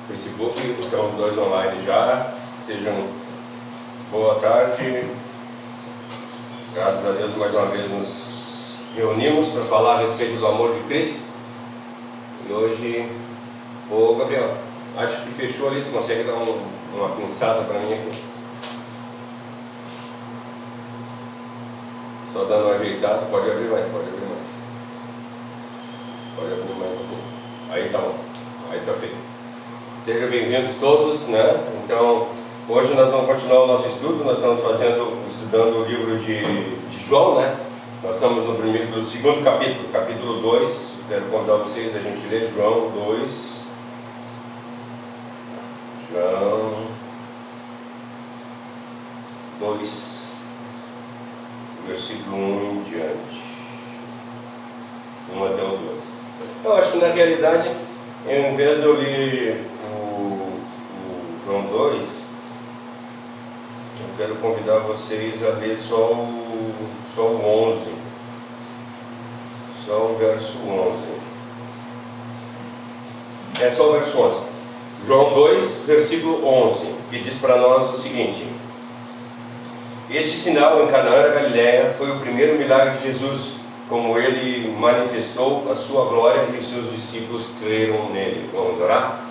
Facebook, então os dois online já. Sejam boa tarde. Graças a Deus mais uma vez nos reunimos para falar a respeito do amor de Cristo. E hoje, ô Gabriel, acho que fechou ali, tu consegue dar uma pinçada para mim aqui? Só dando uma ajeitada, pode abrir mais, pode abrir mais. Pode abrir mais um pouquinho. Aí tá bom, aí tá feito. Sejam bem-vindos todos, né? Então, hoje nós vamos continuar o nosso estudo. Nós estamos estudando o livro de João, né? Nós estamos no segundo capítulo, capítulo 2. Quero convidar vocês a gente ler João 2. João 2, versículo 1 em diante. 1 até o 12. Eu acho que na realidade, em vez de eu ler o João 2, eu quero convidar vocês a ler só o 11. Só o verso 11. É só o verso 11. João 2, versículo 11, que diz para nós o seguinte: este sinal em Canaã da Galileia foi o primeiro milagre de Jesus, como ele manifestou a sua glória e os seus discípulos creram nele. Vamos orar?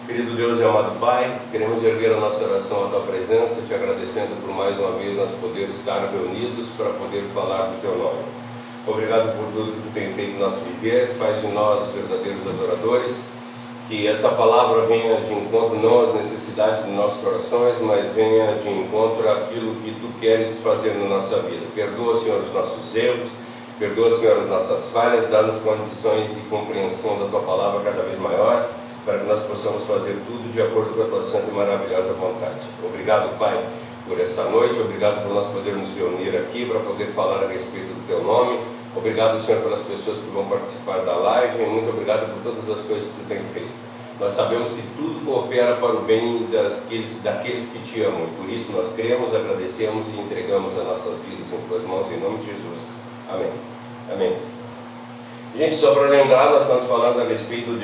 Querido Deus e amado Pai, queremos erguer a nossa oração à Tua presença, Te agradecendo por mais uma vez nós poder estar reunidos para poder falar do Teu nome. Obrigado por tudo que Tu tem feito no nosso viver, faz de nós verdadeiros adoradores, que essa palavra venha de encontro não às necessidades dos nossos corações, mas venha de encontro àquilo que Tu queres fazer na nossa vida. Perdoa, Senhor, os nossos erros, perdoa, Senhor, as nossas falhas, dá-nos condições de compreensão da Tua palavra cada vez maior, para que nós possamos fazer tudo de acordo com a Tua santa e maravilhosa vontade. Obrigado, Pai, por essa noite, obrigado por nós podermos reunir aqui para poder falar a respeito do Teu nome. Obrigado, Senhor, pelas pessoas que vão participar da live, e muito obrigado por todas as coisas que Tu tem feito. Nós sabemos que tudo coopera para o bem daqueles que Te amam, e por isso nós cremos, agradecemos e entregamos as nossas vidas em Tuas mãos, em nome de Jesus. Amém. Amém. Gente, só para lembrar, nós estamos falando a respeito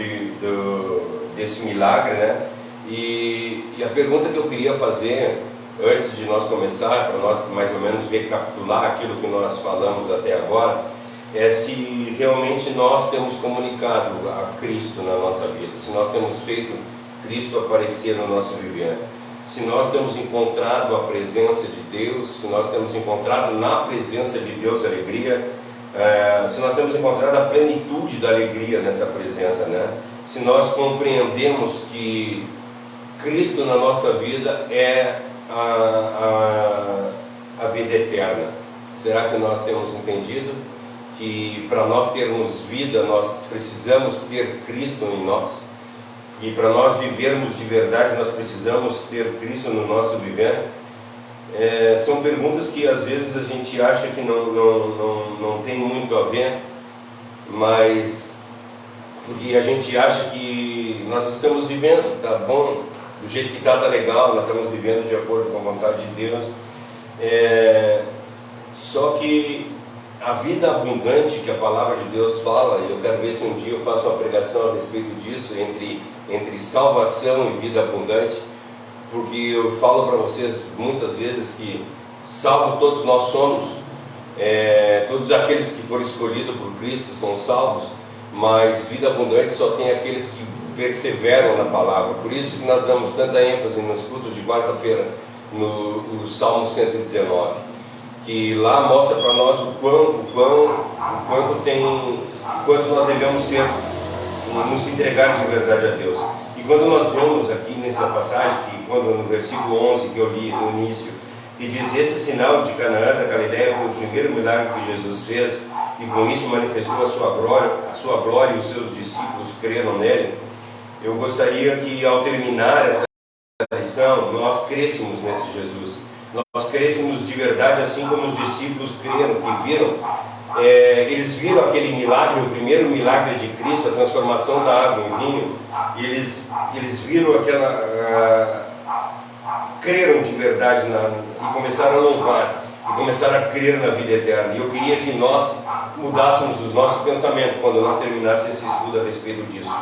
desse milagre, né? E a pergunta que eu queria fazer, antes de nós começar, para nós mais ou menos recapitular aquilo que nós falamos até agora, é se realmente nós temos comunicado a Cristo na nossa vida, se nós temos feito Cristo aparecer no nosso viver, se nós temos encontrado a presença de Deus, se nós temos encontrado na presença de Deus alegria, se nós temos encontrado a plenitude da alegria nessa presença, né? Se nós compreendemos que Cristo na nossa vida é a vida eterna. Será que nós temos entendido que para nós termos vida, nós precisamos ter Cristo em nós? E para nós vivermos de verdade, nós precisamos ter Cristo no nosso viver? São perguntas que às vezes a gente acha que não tem muito a ver, mas porque a gente acha que nós estamos vivendo, tá bom, do jeito que está legal, nós estamos vivendo de acordo com a vontade de Deus, só que a vida abundante que a palavra de Deus fala, e eu quero ver se um dia eu faço uma pregação a respeito disso, entre salvação e vida abundante, porque eu falo para vocês muitas vezes que salvo todos nós somos, todos aqueles que foram escolhidos por Cristo são salvos, mas vida abundante só tem aqueles que perseveram na palavra. Por isso que nós damos tanta ênfase nos cultos de quarta-feira, no Salmo 119, que lá mostra para nós o quanto nós devemos ser, nos entregar de verdade a Deus. E quando nós vemos aqui nessa passagem, no versículo 11 que eu li no início, que diz: esse sinal de Canaã da Galileia foi o primeiro milagre que Jesus fez, e com isso manifestou a sua glória e os seus discípulos creram nele. Eu gostaria que ao terminar essa lição, nós crêssemos nesse Jesus, nós crêssemos de verdade, assim como os discípulos creram, que viram, eles viram aquele milagre, o primeiro milagre de Cristo, a transformação da água em vinho, e eles viram creram de verdade e começaram a louvar, e começaram a crer na vida eterna. E eu queria que nós mudássemos o nosso pensamento quando nós terminássemos esse estudo a respeito disso.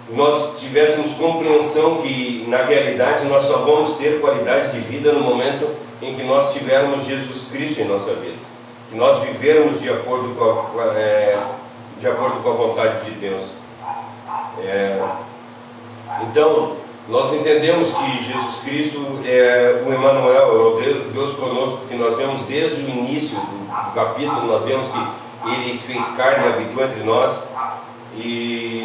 O nós tivéssemos compreensão que na realidade nós só vamos ter qualidade de vida no momento em que nós tivermos Jesus Cristo em nossa vida, que nós vivermos de acordo com a vontade de Deus. Então, nós entendemos que Jesus Cristo é o Emmanuel, é o Deus conosco, que nós vemos desde o início do capítulo, nós vemos que Ele se fez carne e habitou entre nós, e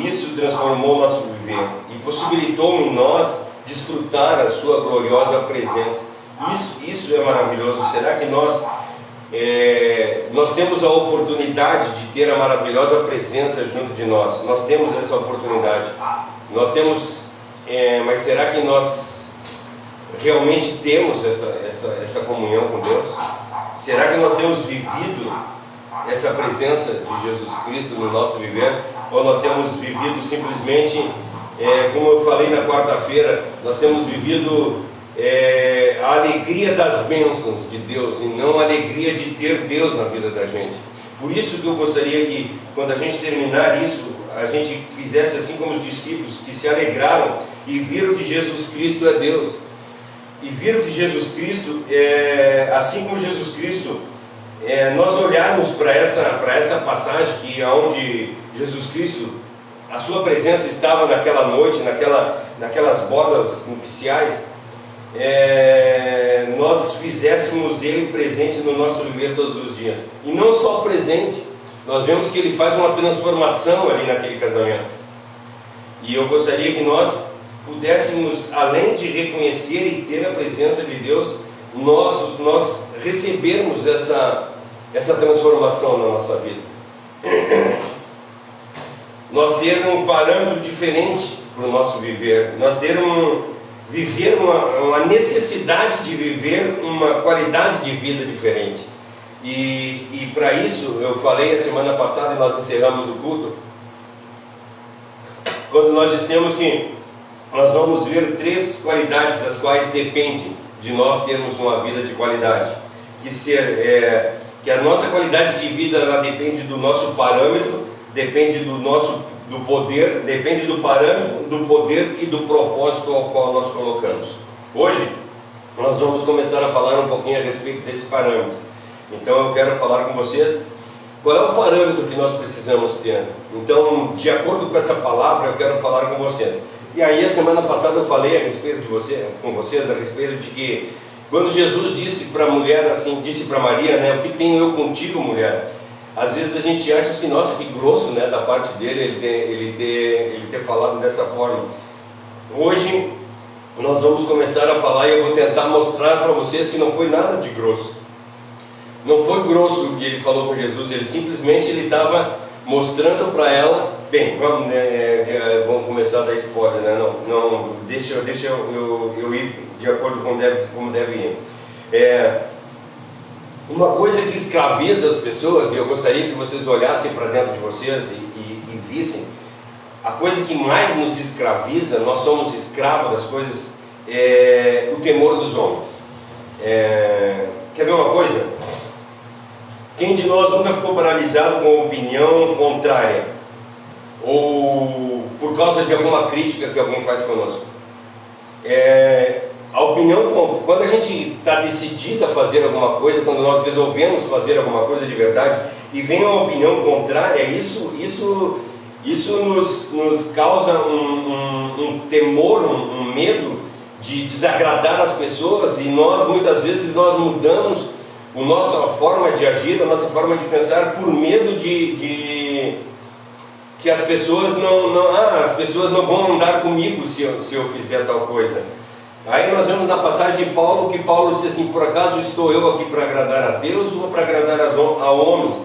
isso transformou o nosso viver, e possibilitou em nós desfrutar a sua gloriosa presença. Isso é maravilhoso. Será que nós temos a oportunidade de ter a maravilhosa presença junto de nós? Nós temos essa oportunidade. Nós temos, mas será que nós realmente temos essa comunhão com Deus? Será que nós temos vivido essa presença de Jesus Cristo no nosso viver? Ou nós temos vivido simplesmente, como eu falei na quarta-feira, nós temos vivido a alegria das bênçãos de Deus e não a alegria de ter Deus na vida da gente? Por isso que eu gostaria que, quando a gente terminar isso, a gente fizesse assim como os discípulos, que se alegraram e viram que Jesus Cristo é Deus, e viram que Jesus Cristo, assim como Jesus Cristo, nós olharmos para essa passagem, que onde Jesus Cristo, a sua presença estava naquela noite, naquelas bodas nupciais, nós fizéssemos Ele presente no nosso viver todos os dias. E não só presente, nós vemos que Ele faz uma transformação ali naquele casamento. E eu gostaria que nós pudéssemos, além de reconhecer e ter a presença de Deus, nós recebermos essa transformação na nossa vida. Nós ter um parâmetro diferente para o nosso viver, nós ter viver uma necessidade de viver uma qualidade de vida diferente. E para isso, eu falei a semana passada, e nós encerramos o culto, quando nós dissemos que nós vamos ver 3 qualidades das quais depende de nós termos uma vida de qualidade. Que a nossa qualidade de vida, ela depende do nosso parâmetro, depende do poder, depende do parâmetro, do poder e do propósito ao qual nós colocamos. Hoje, nós vamos começar a falar um pouquinho a respeito desse parâmetro. Então eu quero falar com vocês qual é o parâmetro que nós precisamos ter. Então, de acordo com essa palavra, eu quero falar com vocês. E aí, a semana passada eu falei a respeito com vocês, a respeito de que quando Jesus disse para a mulher, assim, disse para Maria, né, o que tenho eu contigo, mulher? Às vezes a gente acha assim, nossa, que grosso, né, da parte dele ele ter falado dessa forma. Hoje nós vamos começar a falar, e eu vou tentar mostrar para vocês que não foi nada de grosso. Não foi grosso o que ele falou com Jesus, ele simplesmente estava mostrando para ela. Bem, vamos começar a dar spoiler, né? Não, deixa eu ir de acordo com como deve ir. Uma coisa que escraviza as pessoas, e eu gostaria que vocês olhassem para dentro de vocês e vissem, a coisa que mais nos escraviza, nós somos escravos das coisas, o temor dos homens. Quer ver uma coisa? Quem de nós nunca ficou paralisado com a opinião contrária? Ou por causa de alguma crítica que alguém faz conosco? A opinião, quando a gente está decidido a fazer alguma coisa, quando nós resolvemos fazer alguma coisa de verdade, e vem uma opinião contrária, isso nos causa um temor, um medo de desagradar as pessoas, e nós muitas vezes nós mudamos a nossa forma de agir, a nossa forma de pensar, por medo de que as pessoas não vão andar comigo se eu fizer tal coisa. Aí nós vemos na passagem de Paulo, que Paulo disse assim: por acaso estou eu aqui para agradar a Deus ou para agradar a homens?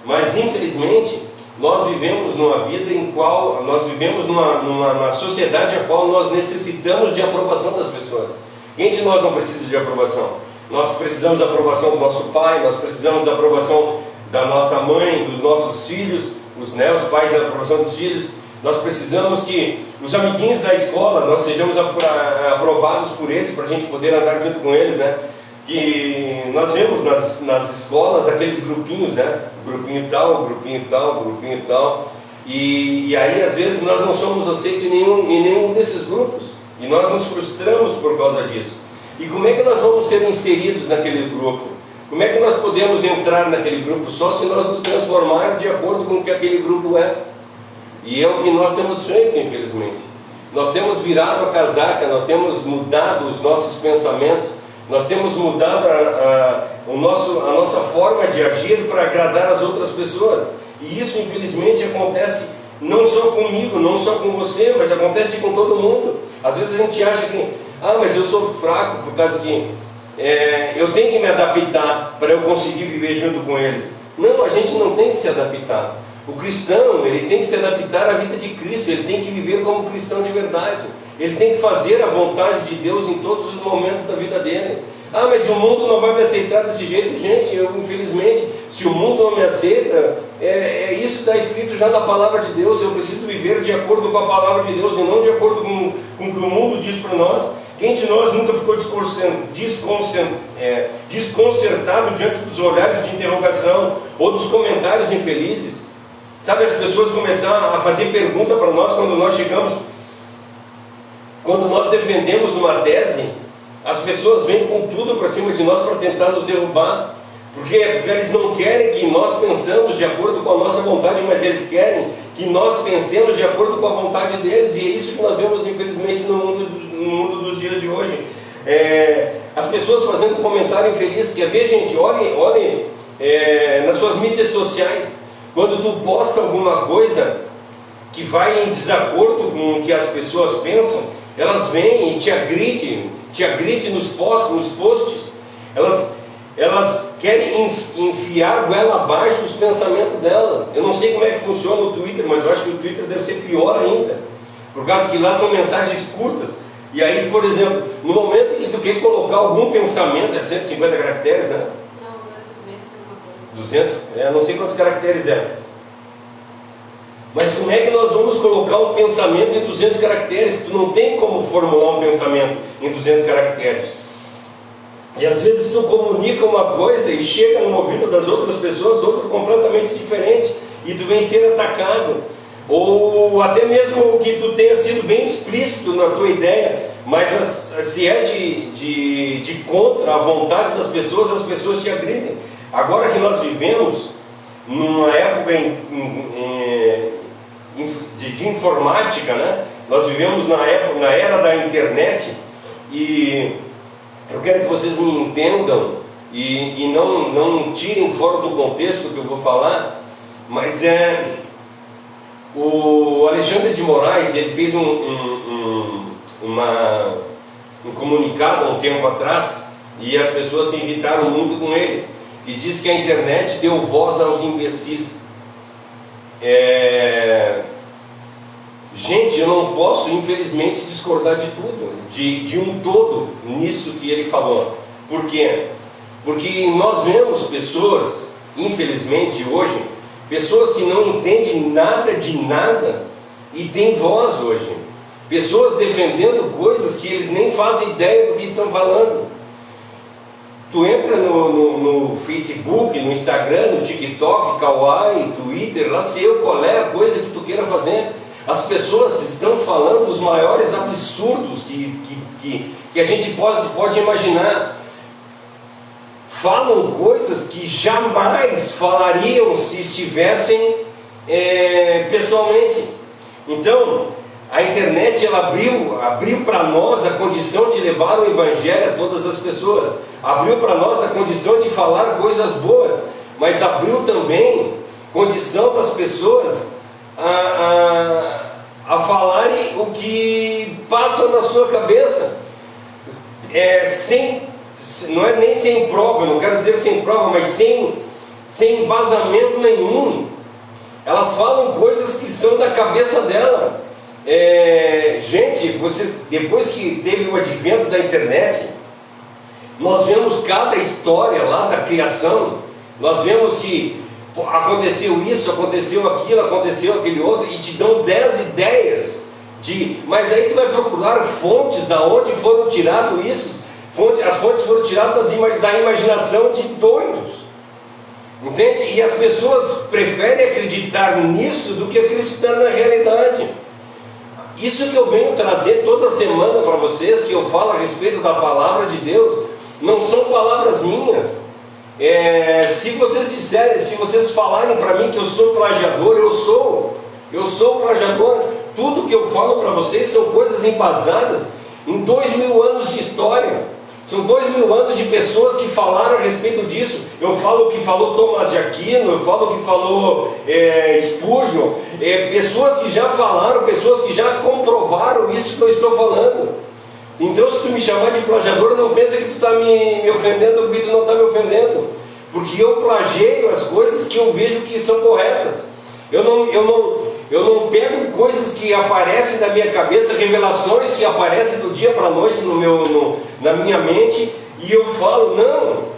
Mas infelizmente nós vivemos numa vida em qual nós vivemos numa sociedade a qual nós necessitamos de aprovação das pessoas. Quem de nós não precisa de aprovação? Nós precisamos da aprovação do nosso pai, nós precisamos da aprovação da nossa mãe, dos nossos filhos, os pais da aprovação dos filhos. Nós precisamos que os amiguinhos da escola, nós sejamos aprovados por eles, para a gente poder andar junto com eles, né? Que nós vemos nas escolas aqueles grupinhos, né? Grupinho tal, grupinho tal, grupinho tal. E aí às vezes nós não somos aceitos em nenhum desses grupos, e nós nos frustramos por causa disso. E como é que nós vamos ser inseridos naquele grupo? Como é que nós podemos entrar naquele grupo? Só se nós nos transformarmos de acordo com o que aquele grupo é. E é o que nós temos feito, infelizmente. Nós temos virado a casaca, nós temos mudado os nossos pensamentos, nós temos mudado a nossa forma de agir para agradar as outras pessoas. E isso, infelizmente, acontece não só comigo, não só com você, mas acontece com todo mundo. Às vezes a gente acha que, mas eu sou fraco por causa que eu tenho que me adaptar para eu conseguir viver junto com eles. Não, a gente não tem que se adaptar. O cristão, ele tem que se adaptar à vida de Cristo, ele tem que viver como cristão de verdade. Ele tem que fazer a vontade de Deus em todos os momentos da vida dele. Mas o mundo não vai me aceitar desse jeito. Gente, infelizmente, se o mundo não me aceita, isso está escrito já na palavra de Deus. Eu preciso viver de acordo com a palavra de Deus e não de acordo com o que o mundo diz para nós. Quem de nós nunca ficou desconcertado diante dos olhares de interrogação ou dos comentários infelizes? Sabe, as pessoas começaram a fazer pergunta para nós quando nós chegamos, quando nós defendemos uma tese. As pessoas vêm com tudo para cima de nós para tentar nos derrubar. Por quê? Porque eles não querem que nós pensamos de acordo com a nossa vontade, mas eles querem que nós pensemos de acordo com a vontade deles. E é isso que nós vemos, infelizmente, no mundo dos dias de hoje. As pessoas fazendo comentário infeliz. Quer ver, gente? Olhem nas suas mídias sociais. Quando tu posta alguma coisa que vai em desacordo com o que as pessoas pensam, elas vêm e te agridem nos posts. Elas querem enfiar goela abaixo os pensamentos dela. Eu não sei como é que funciona o Twitter, mas eu acho que o Twitter deve ser pior ainda, por causa que lá são mensagens curtas. E aí, por exemplo, no momento em que tu quer colocar algum pensamento, 150 caracteres, né? 200? Não sei quantos caracteres é. Mas como é que nós vamos colocar um pensamento em 200 caracteres? Tu não tem como formular um pensamento em 200 caracteres. E às vezes tu comunica uma coisa e chega no ouvido das outras pessoas outra completamente diferente, e tu vem ser atacado. Ou até mesmo que tu tenha sido bem explícito na tua ideia, mas se é de contra a vontade das pessoas, as pessoas te agridem. Agora que nós vivemos numa época de informática, né? Nós vivemos na era da internet, e eu quero que vocês me entendam e não tirem fora do contexto que eu vou falar, mas o Alexandre de Moraes, ele fez um comunicado há um tempo atrás, e as pessoas se irritaram muito com ele, que diz que a internet deu voz aos imbecis. Gente, eu não posso, infelizmente, discordar de tudo, de um todo nisso que ele falou. Por quê? Porque nós vemos pessoas, infelizmente hoje, pessoas que não entendem nada de nada e têm voz hoje. Pessoas defendendo coisas que eles nem fazem ideia do que estão falando. Tu entra no Facebook, no Instagram, no TikTok, Kawaii, Twitter, lá sei eu qual é a coisa que tu queira fazer. As pessoas estão falando os maiores absurdos que a gente pode imaginar. Falam coisas que jamais falariam se estivessem pessoalmente. Então, a internet ela abriu para nós a condição de levar o Evangelho a todas as pessoas. Abriu para nós a condição de falar coisas boas, mas abriu também condição das pessoas a falarem o que passa na sua cabeça, não é nem sem prova, eu não quero dizer sem prova, mas sem embasamento nenhum. Elas falam coisas que são da cabeça dela. Gente, vocês, depois que teve o advento da internet, nós vemos cada história lá da criação. Nós vemos que aconteceu isso, aconteceu aquilo, aconteceu aquele outro, e te dão 10 ideias mas aí tu vai procurar fontes da onde foram tirados isso. As fontes foram tiradas da imaginação de doidos. Entende? E as pessoas preferem acreditar nisso do que acreditar na realidade. Isso que eu venho trazer toda semana para vocês, que eu falo a respeito da palavra de Deus, não são palavras minhas. Se vocês disserem, se vocês falarem para mim que eu sou plagiador, eu sou plagiador. Tudo que eu falo para vocês são coisas embasadas em 2000 anos de história. São 2000 anos de pessoas que falaram a respeito disso. Eu falo o que falou Tomás de Aquino, eu falo o que falou Spurgeon, pessoas que já falaram, pessoas que já comprovaram isso que eu estou falando. Então, se tu me chamar de plagiador, não pensa que tu está me ofendendo, porque tu não está me ofendendo, porque eu plageio as coisas que eu vejo que são corretas. Eu não pego coisas que aparecem na minha cabeça, revelações que aparecem do dia para a noite na minha mente, e eu falo, não.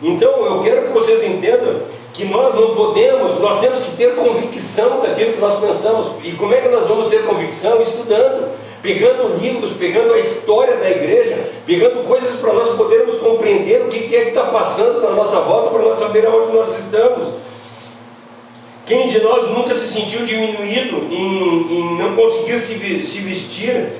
Então eu quero que vocês entendam que nós não podemos, nós temos que ter convicção daquilo que nós pensamos. E como é que nós vamos ter convicção? Estudando, pegando livros, pegando a história da igreja, pegando coisas para nós podermos compreender o que é que está passando na nossa volta, para nós saber aonde nós estamos. Quem de nós nunca se sentiu diminuído em não conseguir se vestir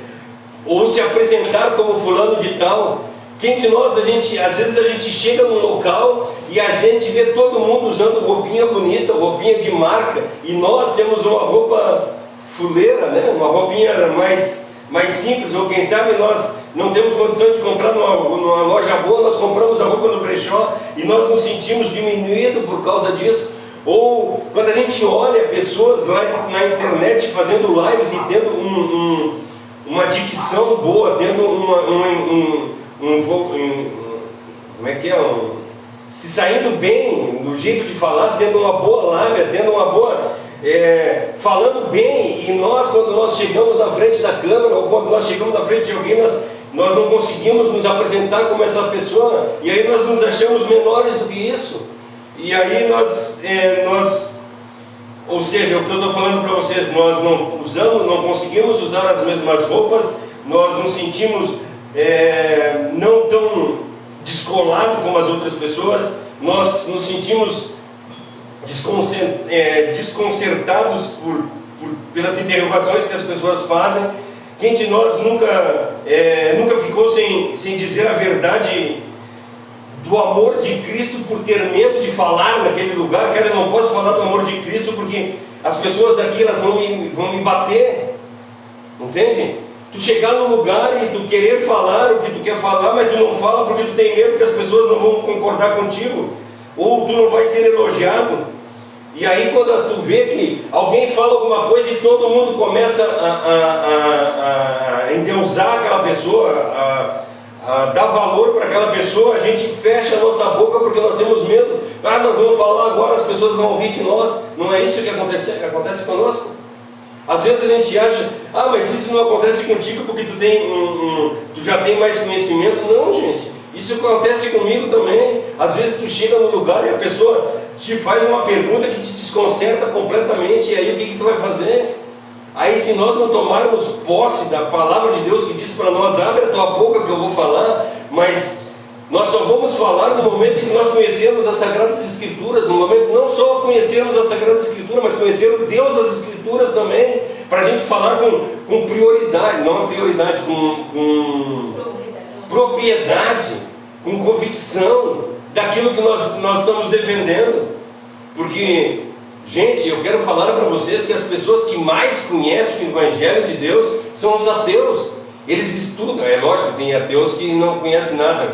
ou se apresentar como fulano de tal? Quem de nós, às vezes a gente chega num local e a gente vê todo mundo usando roupinha bonita, roupinha de marca, e nós temos uma roupa fuleira, né? Uma roupinha mais simples, ou quem sabe nós não temos condição de comprar numa loja boa, nós compramos a roupa no brechó e nós nos sentimos diminuídos por causa disso. Ou quando a gente olha pessoas lá na internet fazendo lives e tendo uma dicção boa, tendo se saindo bem do jeito de falar, tendo uma boa lábia, tendo uma boa falando bem, e nós, quando nós chegamos na frente da câmera, ou quando nós chegamos na frente de alguém, nós não conseguimos nos apresentar como essa pessoa, e aí nós nos achamos menores do que isso. E aí ou seja, o que eu estou falando para vocês, nós não conseguimos usar as mesmas roupas, nós nos sentimos não tão descolados como as outras pessoas, nós nos sentimos desconcertados pelas interrogações que as pessoas fazem. Quem de nós nunca ficou sem dizer a verdade do amor de Cristo por ter medo de falar naquele lugar? Cara, eu não posso falar do amor de Cristo porque as pessoas daqui elas vão me bater, entende? Tu chegar no lugar e tu querer falar o que tu quer falar, mas tu não fala porque tu tem medo que as pessoas não vão concordar contigo, ou tu não vai ser elogiado. E aí quando tu vê que alguém fala alguma coisa e todo mundo começa a endeusar aquela pessoa, a dar valor para aquela pessoa, a gente fecha a nossa boca porque nós temos medo. Nós vamos falar agora, as pessoas vão ouvir de nós. Não é isso que acontece conosco? Às vezes a gente acha, mas isso não acontece contigo porque tu já tem mais conhecimento. Não, gente, isso acontece comigo também. Às vezes tu chega no lugar e a pessoa te faz uma pergunta que te desconcerta completamente, e aí o que tu vai fazer? Aí se nós não tomarmos posse da palavra de Deus que diz para nós, abre a tua boca que eu vou falar, mas nós só vamos falar no momento em que nós conhecemos as Sagradas Escrituras, no momento não só conhecermos as Sagradas Escrituras, mas conhecer o Deus das Escrituras também, para a gente falar com prioridade, não a prioridade, com propriedade, com convicção daquilo que nós estamos defendendo. Porque, gente, eu quero falar para vocês que as pessoas que mais conhecem o Evangelho de Deus são os ateus. Eles estudam, é lógico, tem ateus que não conhecem nada,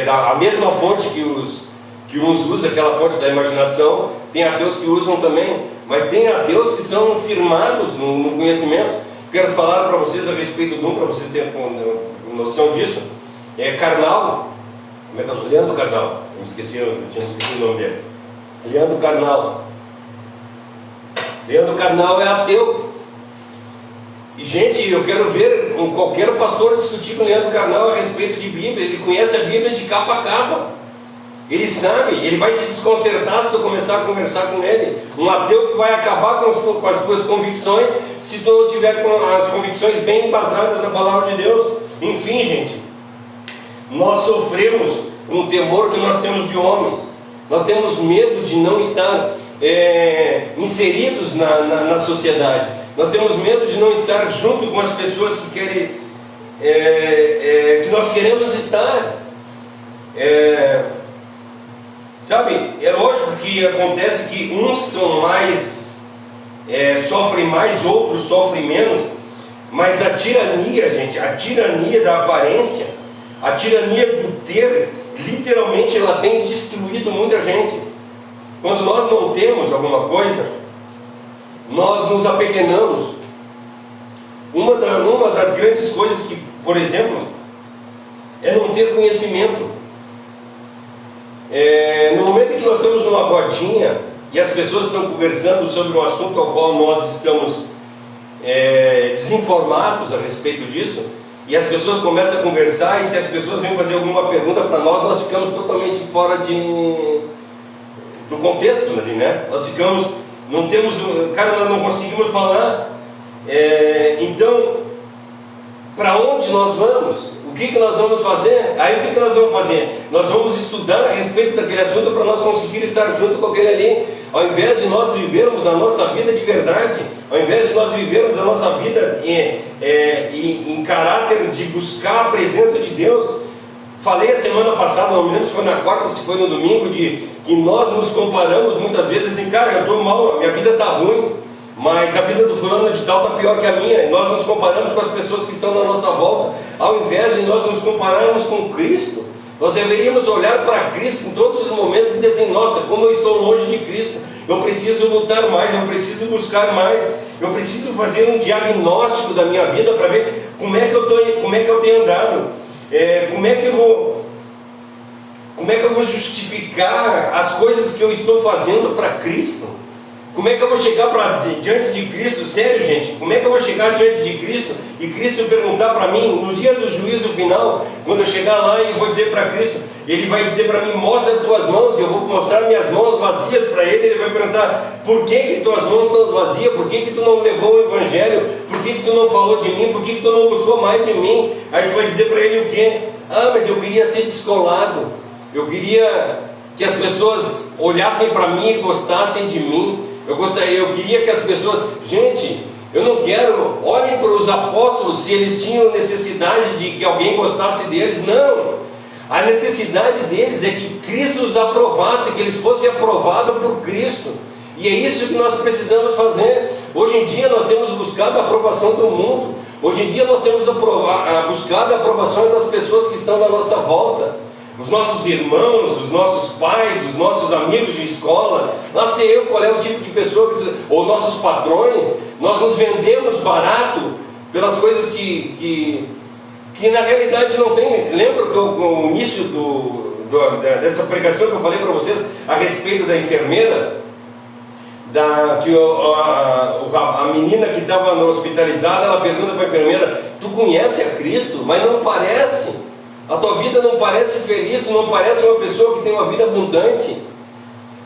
a mesma fonte que uns usam, aquela fonte da imaginação, tem ateus que usam também, mas tem ateus que são firmados no conhecimento. Quero falar para vocês a respeito de para vocês terem noção disso. Carnal, Leandro Carnal, eu tinha esquecido o nome dele. Leandro Carnal. Leandro Carnal é ateu. E, gente, eu quero ver qualquer pastor discutir com o Leandro Carnal a respeito de Bíblia. Ele conhece a Bíblia de capa a capa. Ele sabe, ele vai te desconcertar se tu começar a conversar com ele. Um ateu que vai acabar com as tuas convicções se tu não tiver com as convicções bem embasadas na palavra de Deus. Enfim, gente, nós sofremos com o temor que nós temos de homens. nós temos medo de não estar inseridos na sociedade, nós temos medo de não estar junto com as pessoas que querem, que nós queremos estar. Sabe, é lógico que acontece que uns são mais, sofrem mais, outros sofrem menos, mas a tirania, gente, a tirania da aparência, a tirania do ter, literalmente ela tem destruído muita gente. Quando nós não temos alguma coisa, nós nos apequenamos. Uma das grandes coisas que, por exemplo, é não ter conhecimento. No momento em que nós estamos numa rodinha e as pessoas estão conversando sobre um assunto ao qual nós estamos desinformados a respeito disso, e as pessoas começam a conversar, e se as pessoas vêm fazer alguma pergunta para nós ficamos totalmente fora do contexto ali, né? Nós ficamos, não temos, cara, nós não conseguimos falar. Então, para onde nós vamos? O que nós vamos fazer? Aí o que nós vamos fazer? Nós vamos estudar a respeito daquele assunto para nós conseguir estar junto com aquele ali. Ao invés de nós vivermos a nossa vida de verdade, ao invés de nós vivermos a nossa vida em caráter de buscar a presença de Deus. Falei a semana passada, não me lembro se foi na quarta ou se foi no domingo, de que nós nos comparamos muitas vezes assim, cara, eu estou mal, a minha vida está ruim, mas a vida do fulano de tal está pior que a minha. Nós nos comparamos com as pessoas que estão na nossa volta, ao invés de nós nos compararmos com Cristo. Nós deveríamos olhar para Cristo em todos os momentos e dizer assim, nossa, como eu estou longe de Cristo, eu preciso lutar mais, eu preciso buscar mais, eu preciso fazer um diagnóstico da minha vida para ver como é que eu tenho andado, como é que eu vou justificar as coisas que eu estou fazendo para Cristo. Como é que eu vou chegar diante de Cristo? Sério, gente, como é que eu vou chegar diante de Cristo e Cristo perguntar para mim, no dia do juízo final, quando eu chegar lá e vou dizer para Cristo, Ele vai dizer para mim, mostra as tuas mãos, e eu vou mostrar minhas mãos vazias para Ele vai perguntar, por que tuas mãos estão vazias? Por que tu não levou o Evangelho? Por que tu não falou de mim? Por que tu não buscou mais de mim? Aí tu vai dizer para Ele o quê? Ah, mas eu queria ser descolado, eu queria que as pessoas olhassem para mim e gostassem de mim. Eu queria que as pessoas... Gente, eu não quero... Olhem para os apóstolos se eles tinham necessidade de que alguém gostasse deles. Não! A necessidade deles é que Cristo os aprovasse, que eles fossem aprovados por Cristo. E é isso que nós precisamos fazer. Hoje em dia nós temos buscado a aprovação do mundo. Hoje em dia nós temos buscado a aprovação das pessoas que estão na nossa volta. Os nossos irmãos, os nossos pais, os nossos amigos de escola, lá sei eu qual é o tipo de pessoa, ou nossos patrões. Nós nos vendemos barato pelas coisas que na realidade não tem. Lembra que o início dessa pregação que eu falei para vocês a respeito da enfermeira? A menina que estava hospitalizada, ela pergunta para a enfermeira, tu conhece a Cristo? Mas não parece. A tua vida não parece feliz, tu não parece uma pessoa que tem uma vida abundante.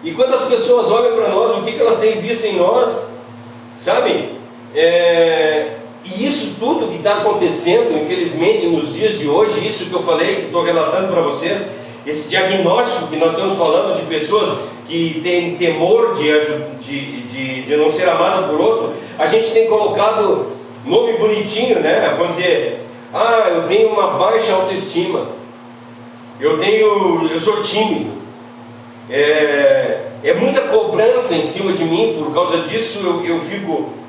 E quando as pessoas olham para nós, o que elas têm visto em nós? Sabe? E isso tudo que está acontecendo, infelizmente, nos dias de hoje, isso que eu falei, que estou relatando para vocês, esse diagnóstico que nós estamos falando de pessoas que têm temor de não ser amado por outro, a gente tem colocado nome bonitinho, né? Vamos dizer... Ah, eu tenho uma baixa autoestima, eu sou tímido, é muita cobrança em cima de mim, por causa disso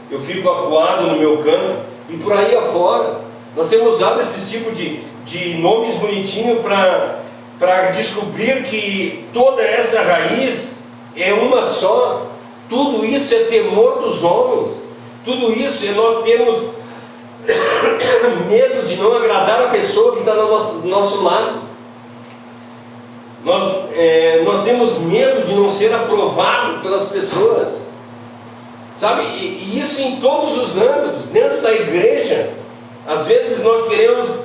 eu fico acuado no meu canto, e por aí afora. Nós temos usado esse tipo de nomes bonitinhos para descobrir que toda essa raiz é uma só. Tudo isso é temor dos homens, tudo isso é nós termos medo de não agradar a pessoa que está do nosso lado. Nós temos medo de não ser aprovado pelas pessoas, sabe? E isso em todos os âmbitos. Dentro da igreja, às vezes nós queremos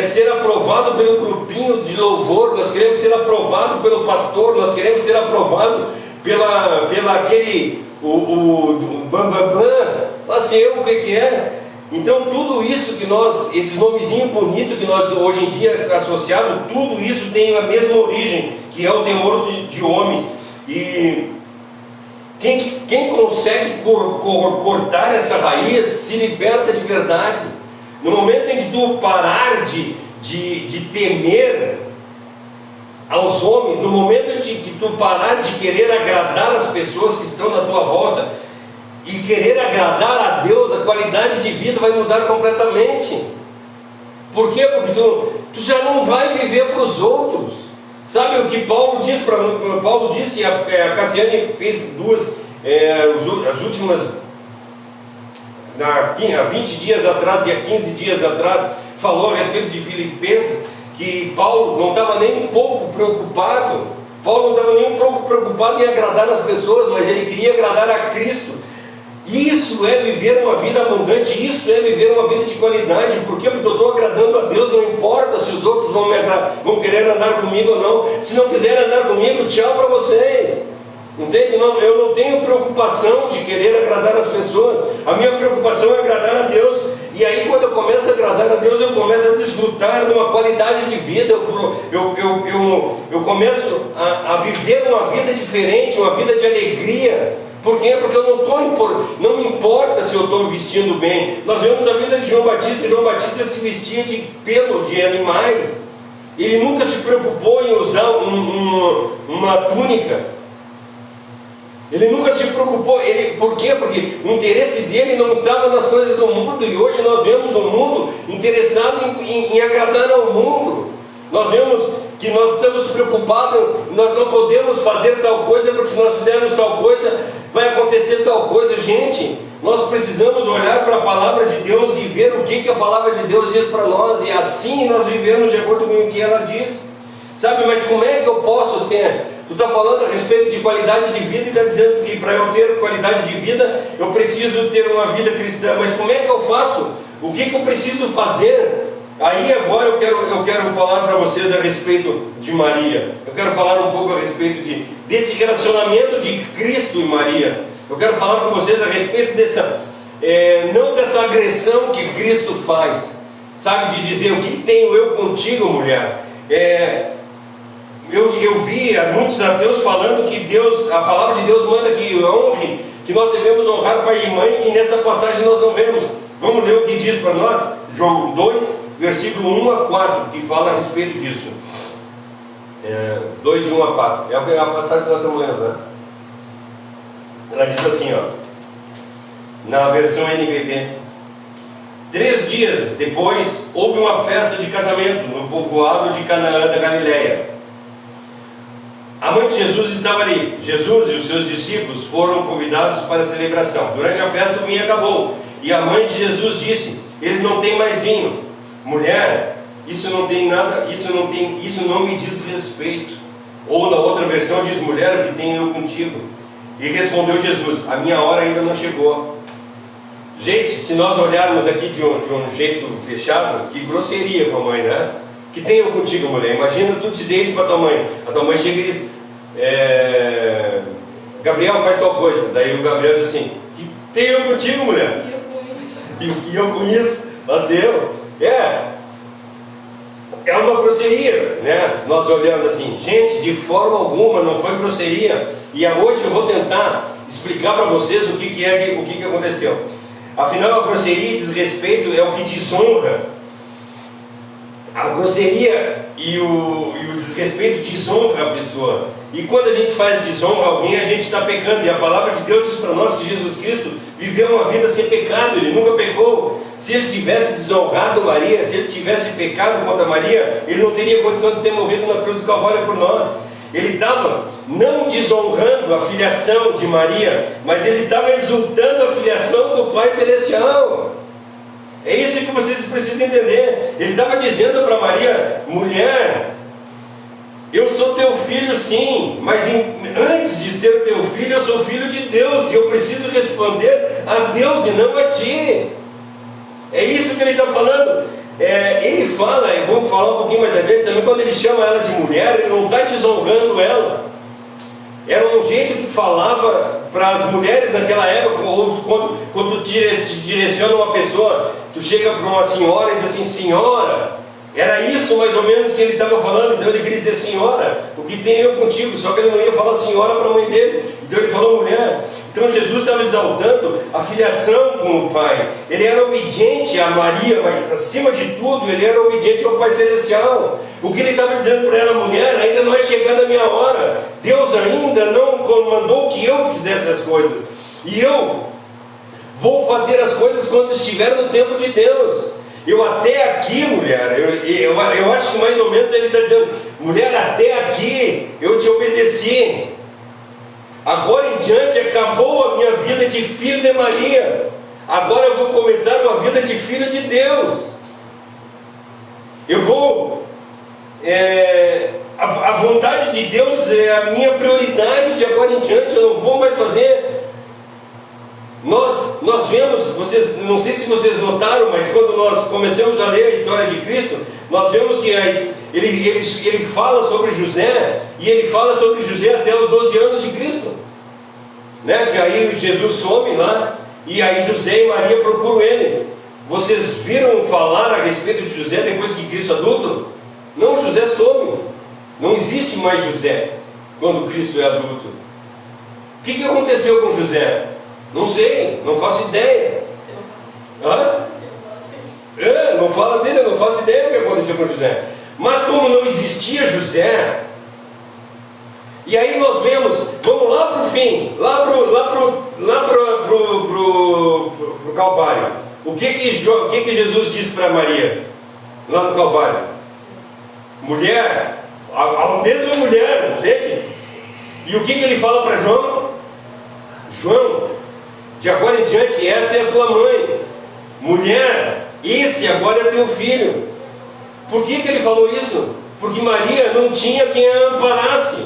ser aprovado pelo grupinho de louvor, nós queremos ser aprovado pelo pastor, nós queremos ser aprovado pela aquele o bambambam, lá sei eu o que é. Então tudo isso que nós, esses nomezinhos bonitos que nós hoje em dia associamos, tudo isso tem a mesma origem, que é o temor de homens. E quem consegue cortar essa raiz se liberta de verdade. No momento em que tu parar de temer aos homens, no momento em que tu parar de querer agradar as pessoas que estão na tua volta e querer agradar a Deus, a qualidade de vida vai mudar completamente. Por quê? Porque tu já não vai viver para os outros. Sabe o que Paulo diz? Paulo disse, a Cassiane fez as últimas, há 20 dias atrás e há 15 dias atrás, falou a respeito de Filipenses, que Paulo não estava nem um pouco preocupado. Paulo não estava nem um pouco preocupado em agradar as pessoas, mas ele queria agradar a Cristo. Isso é viver uma vida abundante, isso é viver uma vida de qualidade. Por quê? Porque eu estou agradando a Deus, não importa se os outros vão querer andar comigo ou não. Se não quiserem andar comigo, tchau para vocês. Entende? Não, eu não tenho preocupação de querer agradar as pessoas. A minha preocupação é agradar a Deus. E aí quando eu começo a agradar a Deus, eu começo a desfrutar de uma qualidade de vida. Eu começo a viver uma vida diferente, uma vida de alegria. Por quê? Porque não me importa se eu estou me vestindo bem. Nós vemos a vida de João Batista. João Batista se vestia de pelo de animais. Ele nunca se preocupou em usar uma túnica. Ele nunca se preocupou. Por quê? Porque o interesse dele não estava nas coisas do mundo. E hoje nós vemos o mundo interessado em agradar ao mundo. Nós vemos que nós estamos preocupados, nós não podemos fazer tal coisa, porque se nós fizermos tal coisa, vai acontecer tal coisa. Gente, nós precisamos olhar para a palavra de Deus e ver o que a palavra de Deus diz para nós, e assim nós vivemos de acordo com o que ela diz. Sabe, mas como é que eu posso ter? Tu está falando a respeito de qualidade de vida e está dizendo que para eu ter qualidade de vida, eu preciso ter uma vida cristã. Mas como é que eu faço? O que eu preciso fazer? Aí agora eu quero falar para vocês a respeito de Maria. Eu quero falar um pouco a respeito desse relacionamento de Cristo e Maria. Eu quero falar para vocês a respeito não dessa agressão que Cristo faz. Sabe, de dizer, o que tenho eu contigo, mulher? Eu vi muitos ateus falando que a palavra de Deus manda que nós devemos honrar pai e mãe, e nessa passagem nós não vemos. Vamos ler o que diz para nós? João 2, versículo 1 a 4, que fala a respeito disso. 2 de 1 a 4. É a passagem que nós estamos lendo, né? Ela diz assim, na versão NBV: 3 dias depois, houve uma festa de casamento no povoado de Canaã da Galileia. A mãe de Jesus estava ali. Jesus e os seus discípulos foram convidados para a celebração. Durante a festa o vinho acabou, e a mãe de Jesus disse: eles não têm mais vinho. Mulher, isso não me diz respeito. Ou na outra versão diz: mulher, o que tenho eu contigo? E respondeu Jesus: a minha hora ainda não chegou. Gente, se nós olharmos aqui de um jeito fechado, que grosseria com a mãe, né? Que tenho eu contigo, mulher? Imagina tu dizer isso para tua mãe. A tua mãe chega e diz: Gabriel, faz tal coisa. Daí o Gabriel diz assim: que tenho eu contigo, mulher? E eu com isso? Mas é uma grosseria, né? Nós olhando assim, gente, de forma alguma não foi grosseria. E hoje eu vou tentar explicar para vocês o que aconteceu. Afinal, a grosseria e desrespeito é o que desonra. A grosseria e o desrespeito desonra a pessoa. E quando a gente faz desonra a alguém, a gente está pecando. E a palavra de Deus diz para nós que Jesus Cristo viveu uma vida sem pecado. Ele nunca pecou. Se ele tivesse desonrado Maria, se ele tivesse pecado contra Maria, ele não teria condição de ter morrido na cruz do Calvário por nós. Ele estava não desonrando a filiação de Maria, mas ele estava exultando a filiação do Pai Celestial. É isso que vocês precisam entender. Ele estava dizendo para Maria: mulher, eu sou teu filho sim, mas antes de ser teu filho, eu sou filho de Deus, e eu preciso responder a Deus e não a ti. É isso que ele está falando. Ele fala, e vamos falar um pouquinho mais adiante também, quando ele chama ela de mulher, ele não está desonrando ela. Era um jeito que falava para as mulheres naquela época, ou quando tu te direciona uma pessoa, tu chega para uma senhora e diz assim, senhora, era isso mais ou menos que ele estava falando. Então ele queria dizer, senhora, o que tem eu contigo? Só que ele não ia falar senhora para a mãe dele, então ele falou mulher. Então Jesus estava exaltando a filiação com o Pai. Ele era obediente a Maria, mas acima de tudo, ele era obediente ao Pai Celestial. O que ele estava dizendo para ela, mulher, ainda não é chegada a minha hora. Deus ainda não mandou que eu fizesse as coisas. E eu vou fazer as coisas quando estiver no tempo de Deus. Eu até aqui, mulher, eu acho que mais ou menos ele está dizendo, mulher, até aqui eu te obedeci. Agora em diante acabou a minha vida de filho de Maria. Agora eu vou começar uma vida de filho de Deus. Eu vou... a vontade de Deus é a minha prioridade de agora em diante. Eu não vou mais fazer... Nós vemos, vocês, não sei se vocês notaram, mas quando nós começamos a ler a história de Cristo, nós vemos que ele fala sobre José, e ele fala sobre José até os 12 anos de Cristo, né? Que aí Jesus some lá, e aí José e Maria procuram ele. Vocês viram falar a respeito de José depois que Cristo é adulto? Não, José some, não existe mais José quando Cristo é adulto. O que aconteceu com José? Não sei, não faço ideia. Não fala dele, eu não faço ideia do que aconteceu com José. Mas como não existia José, e aí nós vemos, vamos lá para o fim, lá pro Calvário. O que Jesus disse para Maria, lá no Calvário? Mulher, a mesma mulher, entende? E o que ele fala para João? João, de agora em diante, essa é a tua mãe. Mulher, esse agora é teu filho. Por que ele falou isso? Porque Maria não tinha quem a amparasse.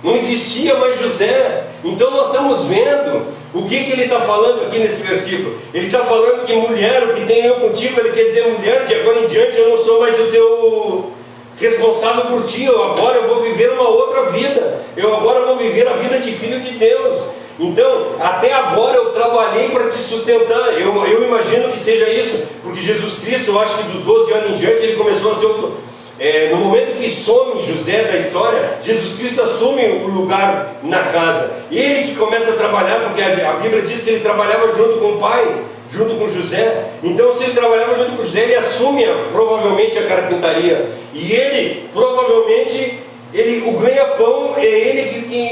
Não existia mais José. Então nós estamos vendo o que ele está falando aqui nesse versículo. Ele está falando que mulher, o que tem eu contigo, ele quer dizer, mulher, de agora em diante eu não sou mais o teu responsável por ti. Agora eu vou viver uma outra vida. Eu agora vou viver a vida de filho de Deus. Então, até agora eu trabalhei para te sustentar. Eu imagino que seja isso, porque Jesus Cristo, eu acho que dos 12 anos em diante, ele começou a ser no momento que some José da história, Jesus Cristo assume o lugar na casa. Ele que começa a trabalhar, porque a Bíblia diz que ele trabalhava junto com o pai, junto com José. Então, se ele trabalhava junto com José, ele assume provavelmente a carpintaria. E ele provavelmente... o ganha-pão é ele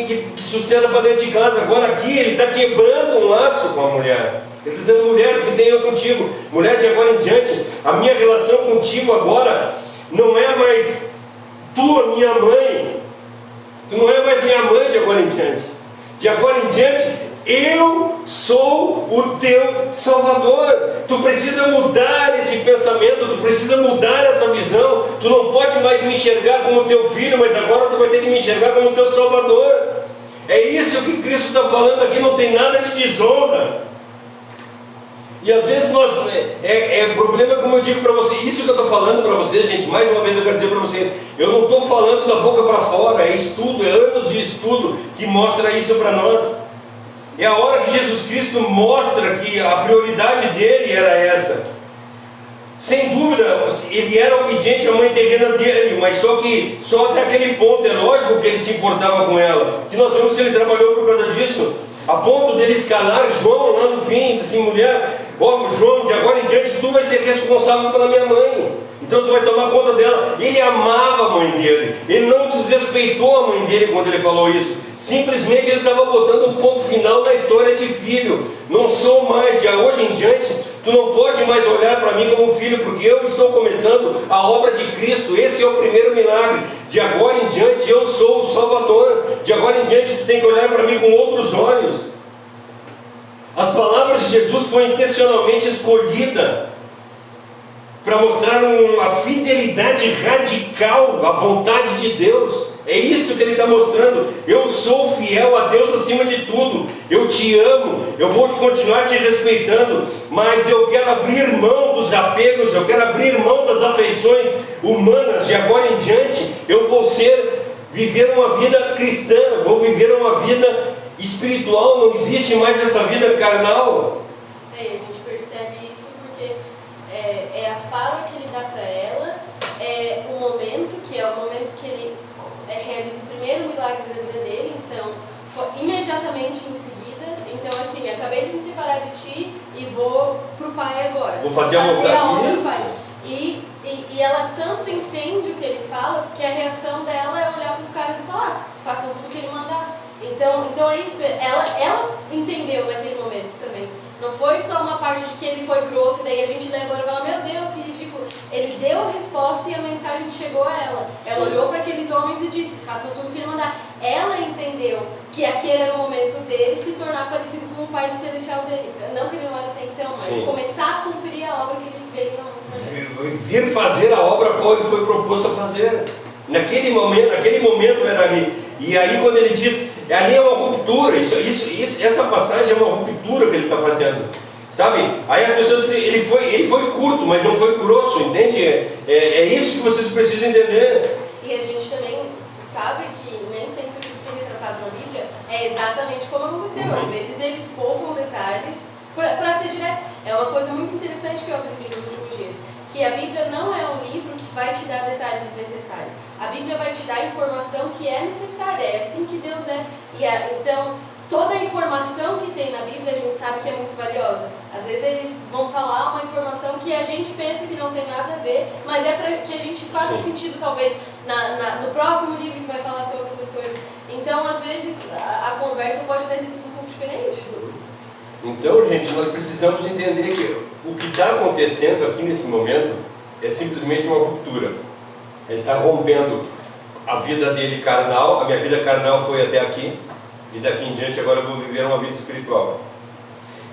que sustenta para dentro de casa. Agora aqui ele está quebrando um laço com a mulher. Ele está dizendo, mulher, o que tenho eu contigo? Mulher, de agora em diante, a minha relação contigo agora não é mais tu, minha mãe. Tu não é mais minha mãe de agora em diante. De agora em diante, eu sou o teu Salvador. Tu precisa mudar esse pensamento, tu precisa mudar essa visão. Tu não pode mais me enxergar como teu filho, mas agora tu vai ter que me enxergar como teu Salvador. É isso que Cristo está falando aqui, não tem nada de desonra. E às vezes problema, como eu digo para vocês, isso que eu estou falando para vocês, gente, mais uma vez eu quero dizer para vocês, eu não estou falando da boca para fora, é estudo, é anos de estudo que mostra isso para nós. É a hora que Jesus Cristo mostra que a prioridade dele era essa. Sem dúvida, ele era obediente à mãe terrena dele, mas só até aquele ponto. É lógico que ele se importava com ela, que nós vemos que ele trabalhou por causa disso, a ponto dele escalar João lá no fim, disse assim, mulher, João, de agora em diante tu vai ser responsável pela minha mãe, então tu vai tomar conta dela. Ele amava a mãe dele, ele não desrespeitou a mãe dele quando ele falou isso. Simplesmente ele estava botando um ponto final na história de filho. Não sou mais, de hoje em diante, tu não pode mais olhar para mim como filho, porque eu estou começando a obra de Cristo. Esse é o primeiro milagre. De agora em diante eu sou o Salvador. De agora em diante tu tem que olhar para mim com outros olhos. As palavras de Jesus foram intencionalmente escolhidas para mostrar uma fidelidade radical à vontade de Deus. É isso que ele está mostrando. Eu sou fiel a Deus acima de tudo. Eu te amo, eu vou continuar te respeitando, mas eu quero abrir mão dos apegos, eu quero abrir mão das afeições humanas. De agora em diante eu vou viver uma vida cristã, vou viver uma vida espiritual, não existe mais essa vida carnal. A gente percebe isso porque é a fala que ele dá para ela, é o momento que ele realiza o primeiro milagre da vida dele, então imediatamente em seguida, então assim, acabei de me separar de ti e vou pro pai agora. Vou fazer a obra do pai. E ela tanto entende o que ele fala que a reação dela é olhar para os caras e falar, façam tudo o que ele mandar. Então é isso, ela entendeu naquele momento também. Não foi só uma parte de que ele foi grosso e daí a gente lê agora e fala, meu Deus, que ridículo. Ele deu a resposta e a mensagem chegou a ela. Ela olhou para aqueles homens e disse, façam tudo o que ele mandar. Ela entendeu que aquele era o momento dele se tornar parecido com o Pai Celestial dele. Não que ele não era até então, mas começar a cumprir a obra que ele veio fazer. Vir fazer a obra qual ele foi proposto a fazer. Naquele momento era ali. E aí quando ele diz, ali é uma ruptura, essa passagem é uma ruptura que ele está fazendo. Sabe? Aí as pessoas dizem, ele foi curto, mas não foi grosso, entende? É isso que vocês precisam entender. E a gente também sabe que nem sempre tudo que é retratado na Bíblia é exatamente como aconteceu. Às vezes eles poupam detalhes para ser direto. É uma coisa muito interessante que eu aprendi nos últimos dias, que a Bíblia não é um livro que vai te dar detalhes desnecessários. A Bíblia vai te dar a informação que é necessária, é assim que Deus é. Então, toda a informação que tem na Bíblia a gente sabe que é muito valiosa. Às vezes eles vão falar uma informação que a gente pensa que não tem nada a ver, mas é para que a gente faça sentido, talvez, no próximo livro que vai falar sobre essas coisas. Então, às vezes, a conversa pode ter sido um pouco diferente. Então, gente, nós precisamos entender que o que está acontecendo aqui nesse momento é simplesmente uma ruptura. Ele está rompendo a vida dele carnal, a minha vida carnal foi até aqui, e daqui em diante agora eu vou viver uma vida espiritual.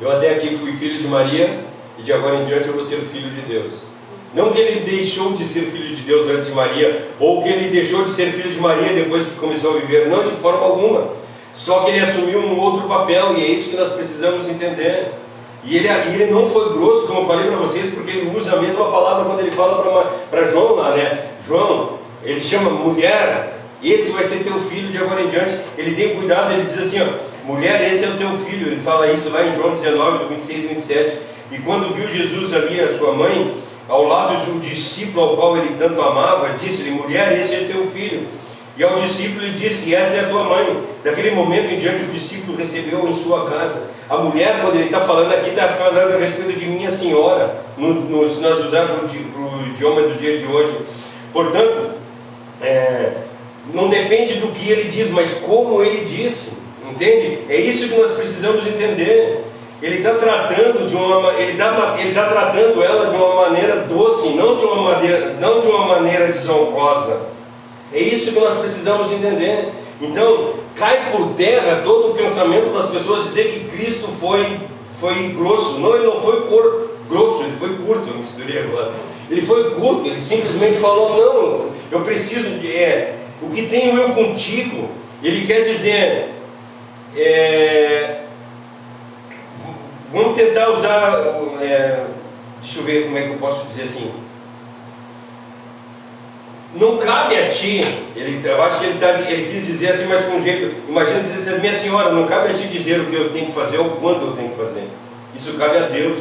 Eu até aqui fui filho de Maria, e de agora em diante eu vou ser filho de Deus. Não que ele deixou de ser filho de Deus antes de Maria, ou que ele deixou de ser filho de Maria depois que começou a viver, não, de forma alguma. Só que ele assumiu um outro papel, e é isso que nós precisamos entender. E ele não foi grosso, como eu falei para vocês, porque ele usa a mesma palavra quando ele fala para João lá, né? João, ele chama mulher, esse vai ser teu filho de agora em diante. Ele tem cuidado, ele diz assim, ó, mulher, esse é o teu filho. Ele fala isso lá em João 19, do 26 e 27. E quando viu Jesus ali, a sua mãe, ao lado do discípulo ao qual ele tanto amava, disse-lhe, mulher, esse é teu filho. E ao discípulo ele disse, essa é a tua mãe. Daquele momento em diante o discípulo recebeu em sua casa. A mulher, quando ele está falando aqui, está falando a respeito de minha senhora, se nós usarmos o idioma do dia de hoje. Portanto, não depende do que ele diz, mas como ele disse, entende? É isso que nós precisamos entender. Ele está tratando ele tá tratando ela de uma maneira doce, não de uma maneira desonrosa. É isso que nós precisamos entender. Então, cai por terra todo o pensamento das pessoas dizer que Cristo foi grosso. Não, ele não foi grosso, ele foi curto, eu misturei agora. Ele foi curto, ele simplesmente falou, não, eu preciso o que tenho eu contigo. Ele quer dizer, vamos tentar usar, deixa eu ver como é que eu posso dizer assim. Não cabe a ti, eu acho que ele quis dizer assim, mas com um jeito, imagina se ele dissesse, minha senhora, não cabe a ti dizer o que eu tenho que fazer ou quando eu tenho que fazer. Isso cabe a Deus.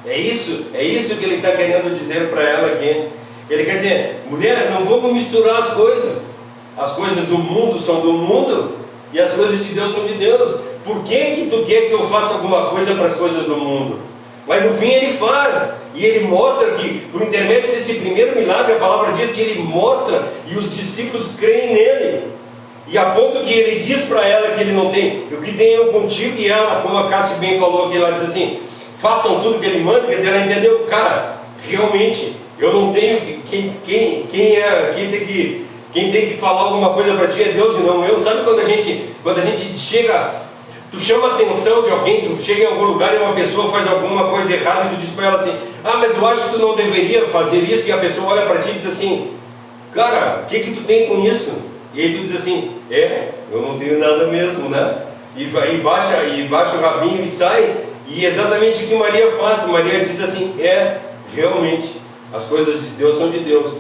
É isso que ele está querendo dizer para ela aqui. Ele quer dizer, mulher, não vamos misturar as coisas. As coisas do mundo são do mundo e as coisas de Deus são de Deus. Por que tu quer que eu faça alguma coisa para as coisas do mundo? Mas no fim ele faz, e ele mostra que, por intermédio desse primeiro milagre, a palavra diz que ele mostra, e os discípulos creem nele, e a ponto que ele diz para ela que ele não tem, o que tem eu contigo, e ela, como a Cássia bem falou aqui, ela diz assim, façam tudo que ele manda, quer dizer, ela entendeu, cara, realmente, eu não tenho, quem tem que falar alguma coisa para ti é Deus e não eu. Sabe quando a gente chega... Tu chama a atenção de alguém, tu chega em algum lugar e uma pessoa faz alguma coisa errada e tu diz para ela assim, mas eu acho que tu não deveria fazer isso, e a pessoa olha para ti e diz assim, cara, o que tu tem com isso? E aí tu diz assim, eu não tenho nada mesmo, né? E baixa o rabinho e sai, e exatamente o que Maria faz. Maria diz assim, realmente, as coisas de Deus são de Deus,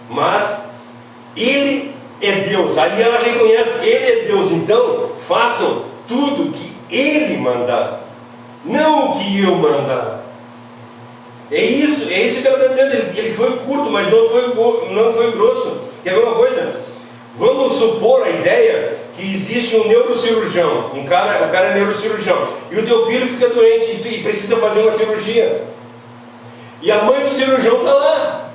mas Ele é Deus. Aí ela reconhece, Ele é Deus, então façam tudo que Ele mandar, não o que eu mandar. É isso que ela está dizendo. Ele foi curto, mas não foi grosso. Quer ver uma coisa? Vamos supor a ideia que existe um neurocirurgião, o cara é neurocirurgião, e o teu filho fica doente e precisa fazer uma cirurgia. E a mãe do cirurgião está lá.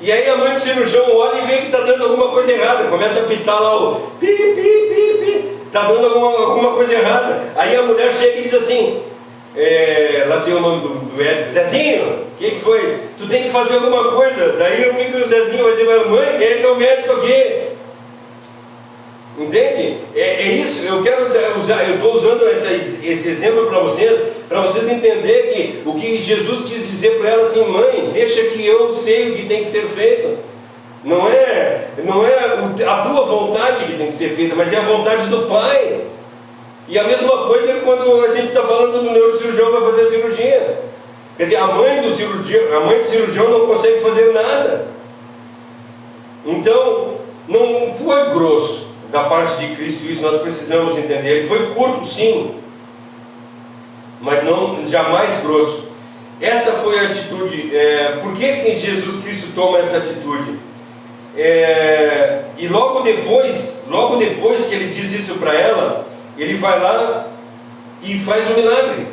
E aí a mãe do cirurgião olha e vê que está dando alguma coisa errada. Começa a apitar lá o pi, pi, pi, pi. Está dando alguma coisa errada. Aí a mulher chega e diz assim, lá sei o nome do médico, Zezinho, o que foi? Tu tem que fazer alguma coisa. Daí o que o Zezinho vai dizer? Mãe, quem é que é o médico aqui? Entende? É isso. Eu estou usando esse exemplo para vocês entenderem que o que Jesus quis dizer para ela assim, mãe, deixa que eu sei o que tem que ser feito. Não é a tua vontade que tem que ser feita, mas é a vontade do Pai. E a mesma coisa é quando a gente está falando do neurocirurgião vai fazer a cirurgia. Quer dizer, a mãe do cirurgião não consegue fazer nada. Então, não foi grosso da parte de Cristo isso, nós precisamos entender. Ele foi curto, sim, mas não jamais grosso. Essa foi a atitude. Por que Jesus Cristo toma essa atitude? E logo depois que ele diz isso para ela, ele vai lá e faz um milagre,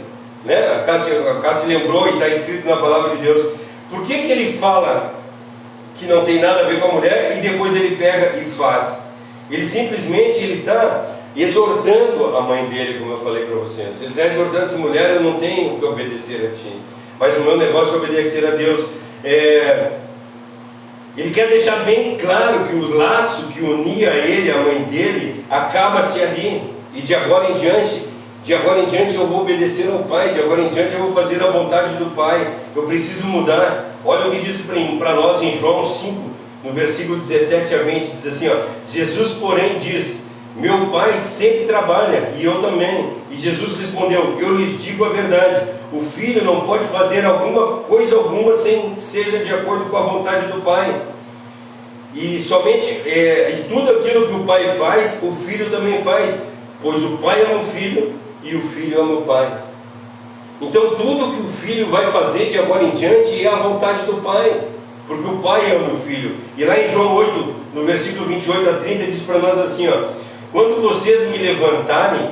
né? A Cássia lembrou e está escrito na palavra de Deus. Por que ele fala que não tem nada a ver com a mulher e depois ele pega e faz? Ele simplesmente está exortando a mãe dele, como eu falei para vocês. Ele está exortando essa mulher, eu não tenho que obedecer a ti, mas o meu negócio é obedecer a Deus. Ele quer deixar bem claro que o laço que unia ele, a mãe dele, acaba-se ali. E de agora em diante eu vou obedecer ao Pai, de agora em diante eu vou fazer a vontade do Pai. Eu preciso mudar. Olha o que diz para nós em João 5, no versículo 17 a 20, diz assim, ó, Jesus porém diz, meu Pai sempre trabalha, e eu também. E Jesus respondeu, eu lhes digo a verdade, o Filho não pode fazer coisa alguma sem que seja de acordo com a vontade do Pai. E tudo aquilo que o Pai faz, o Filho também faz, pois o Pai ama o Filho e o Filho ama o Pai. Então tudo que o Filho vai fazer de agora em diante é a vontade do Pai, porque o Pai ama o Filho. E lá em João 8, no versículo 28 a 30, diz para nós assim, ó, quando vocês me levantarem,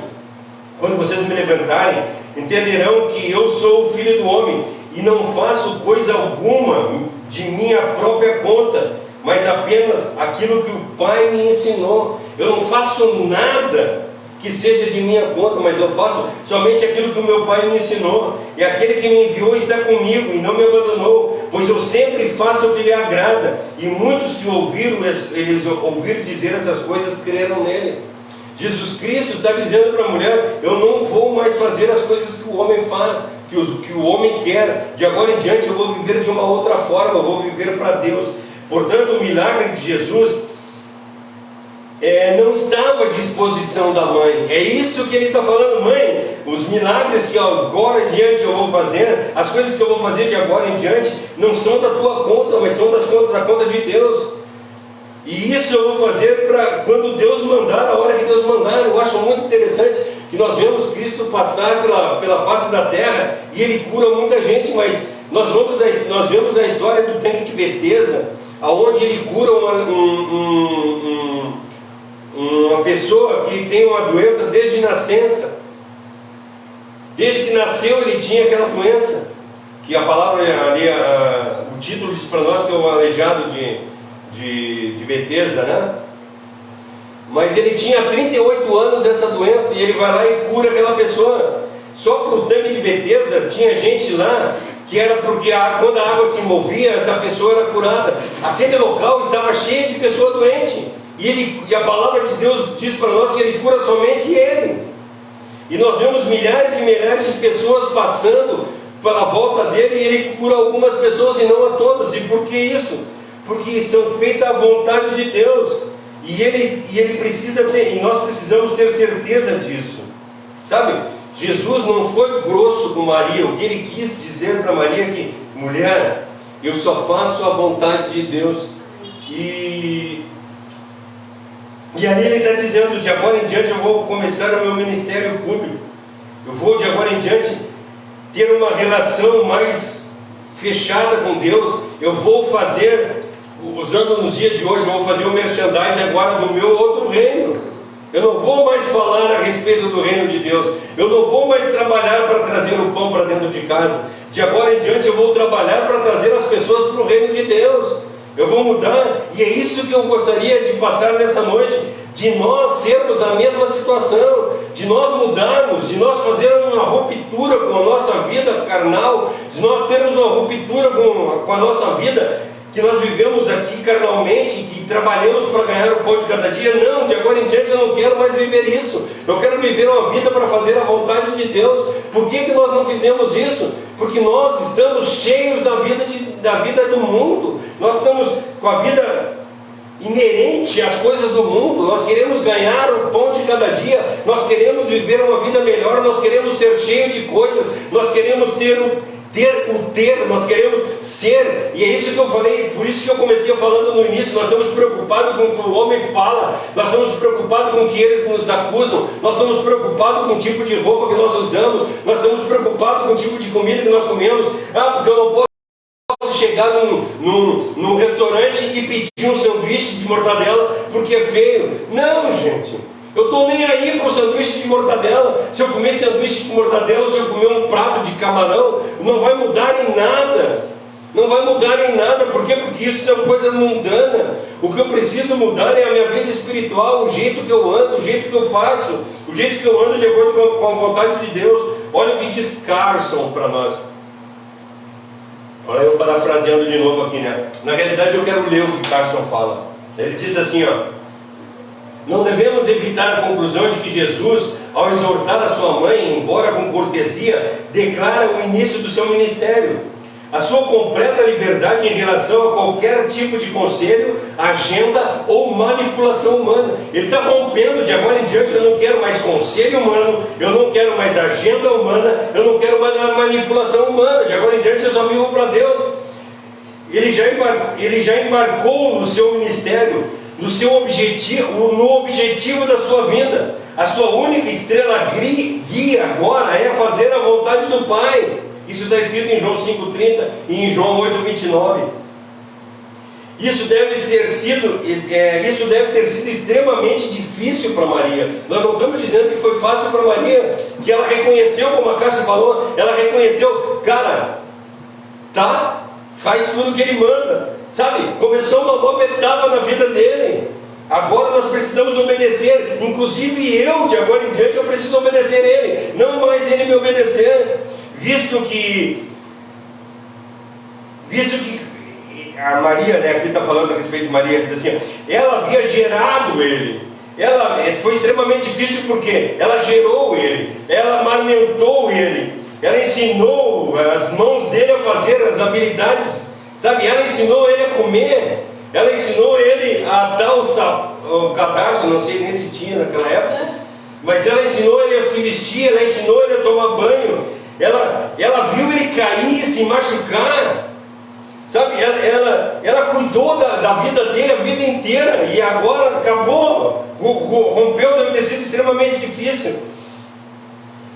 entenderão que eu sou o Filho do Homem, e não faço coisa alguma de minha própria conta, mas apenas aquilo que o Pai me ensinou. Eu não faço nada que seja de minha conta, mas eu faço somente aquilo que o meu Pai me ensinou. E aquele que me enviou está comigo e não me abandonou, pois eu sempre faço o que lhe agrada. E muitos que ouviram dizer essas coisas creram nele. Jesus Cristo está dizendo para a mulher, eu não vou mais fazer as coisas que o homem faz, que o homem quer. De agora em diante eu vou viver de uma outra forma, eu vou viver para Deus. Portanto, o milagre de Jesus não estava à disposição da mãe. É isso que ele está falando, mãe. Os milagres que agora em diante eu vou fazer, as coisas que eu vou fazer de agora em diante, não são da tua conta, mas são da conta de Deus. E isso eu vou fazer para quando Deus mandar, a hora que Deus mandar. Eu acho muito interessante que nós vemos Cristo passar pela face da terra e Ele cura muita gente, mas nós vemos a história do tanque de Betesda, aonde Ele cura uma pessoa que tem uma doença desde nascença. Desde que nasceu ele tinha aquela doença, que a palavra ali, o título diz para nós que é o aleijado de Betesda, né? Mas ele tinha 38 anos essa doença e ele vai lá e cura aquela pessoa. Só para o tanque de Betesda tinha gente lá que era porque quando a água se movia, essa pessoa era curada. Aquele local estava cheio de pessoa doente. E a palavra de Deus diz para nós que Ele cura somente ele. E nós vemos milhares e milhares de pessoas passando pela volta dele e Ele cura algumas pessoas e não a todas. E por que isso? Porque são feitas à vontade de Deus. E ele precisa ter, e nós precisamos ter certeza disso. Sabe? Jesus não foi grosso com Maria. O que Ele quis dizer para Maria é que, mulher, eu só faço a vontade de Deus. E ali ele está dizendo, de agora em diante eu vou começar o meu ministério público. Eu vou de agora em diante ter uma relação mais fechada com Deus. Eu vou fazer, usando nos dias de hoje, eu vou fazer o merchandising agora do meu outro reino. Eu não vou mais falar a respeito do reino de Deus. Eu não vou mais trabalhar para trazer o pão para dentro de casa. De agora em diante eu vou trabalhar para trazer as pessoas para o reino de Deus. Eu vou mudar, e é isso que eu gostaria de passar nessa noite, de nós sermos na mesma situação, de nós mudarmos, de nós fazermos uma ruptura com a nossa vida carnal, de nós termos uma ruptura com a nossa vida, que nós vivemos aqui carnalmente, que trabalhamos para ganhar o pão de cada dia. Não, de agora em diante eu não quero mais viver isso. Eu quero viver uma vida para fazer a vontade de Deus. Por que nós não fizemos isso? Porque nós estamos cheios da vida do mundo. Nós estamos com a vida inerente às coisas do mundo. Nós queremos ganhar o pão de cada dia. Nós queremos viver uma vida melhor. Nós queremos ser cheios de coisas. Nós queremos nós queremos ser, e é isso que eu falei, por isso que eu comecei falando no início. Nós estamos preocupados com o que o homem fala, nós estamos preocupados com o que eles nos acusam, nós estamos preocupados com o tipo de roupa que nós usamos, nós estamos preocupados com o tipo de comida que nós comemos. Porque eu não posso chegar num restaurante e pedir um sanduíche de mortadela porque é feio. Não, gente, eu estou nem aí para o sanduíche de mortadela. Se eu comer sanduíche de mortadela, se eu comer um prato de camarão, não vai mudar em nada. Não vai mudar em nada. Por quê? Porque isso é uma coisa mundana. O que eu preciso mudar é a minha vida espiritual, o jeito que eu ando, o jeito que eu faço, o jeito que eu ando de acordo com a vontade de Deus. Olha o que diz Carson para nós. Olha eu parafraseando de novo aqui, né? Na realidade eu quero ler o que Carson fala. Ele diz assim, ó: não devemos evitar a conclusão de que Jesus, ao exortar a sua mãe, embora com cortesia, declara o início do seu ministério, a sua completa liberdade em relação a qualquer tipo de conselho, agenda ou manipulação humana. Ele está rompendo. De agora em diante eu não quero mais conselho humano, eu não quero mais agenda humana, eu não quero mais manipulação humana. De agora em diante eu só vivo para Deus. Ele já embarcou no seu ministério, no objetivo da sua vida. A sua única estrela guia agora é fazer a vontade do Pai. Isso está escrito em João 5,30 e em João 8,29. Isso deve ter sido extremamente difícil para Maria. Nós não estamos dizendo que foi fácil para Maria, que ela reconheceu, como a Cássia falou, ela reconheceu, cara, tá, faz tudo o que ele manda, sabe? Começou uma nova etapa na vida dele. Agora nós precisamos obedecer. Inclusive eu, de agora em diante, eu preciso obedecer ele, não mais ele me obedecer. Visto que a Maria, né, aqui está falando a respeito de Maria, diz assim, ela havia gerado ele. Foi extremamente difícil porque ela gerou ele, ela amamentou ele, ela ensinou as mãos dele a fazer as habilidades, sabe? Ela ensinou ele a comer, ela ensinou ele a dar o cadarço, não sei nem se tinha naquela época, mas ela ensinou ele a se vestir, ela ensinou ele a tomar banho. Ela viu ele cair e se machucar, sabe? Ela cuidou da vida dele a vida inteira, e agora acabou, rompeu, deve ter sido extremamente difícil.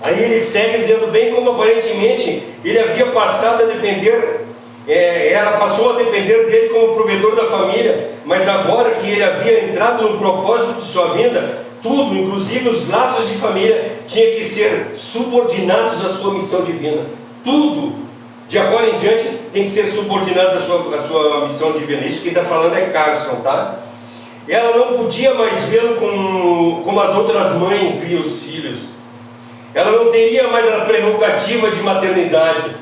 Aí ele segue dizendo, bem como aparentemente ele havia passado a depender, ela passou a depender dele como provedor da família, mas agora que ele havia entrado no propósito de sua vida, tudo, inclusive os laços de família, tinha que ser subordinados à sua missão divina. Tudo, de agora em diante, tem que ser subordinado à sua missão divina. Isso que está falando é Carson, tá? Ela não podia mais vê-lo como as outras mães viam os filhos. Ela não teria mais a prerrogativa de maternidade.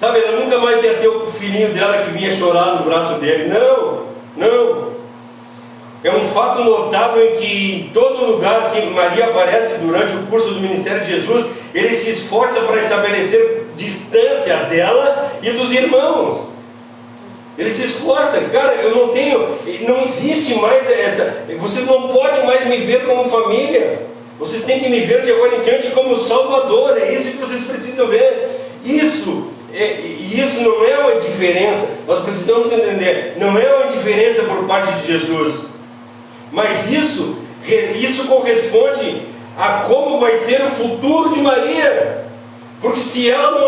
Sabe, ela nunca mais ia ter o filhinho dela que vinha chorar no braço dele. Não. É um fato notável em que em todo lugar que Maria aparece durante o curso do ministério de Jesus, ele se esforça para estabelecer distância dela e dos irmãos. Ele se esforça, cara, não existe mais essa, vocês não podem mais me ver como família, vocês têm que me ver de agora em diante como Salvador. É isso que vocês precisam ver. Isso não é uma diferença, nós precisamos entender, não é uma diferença por parte de Jesus. Mas isso corresponde a como vai ser o futuro de Maria. Porque se ela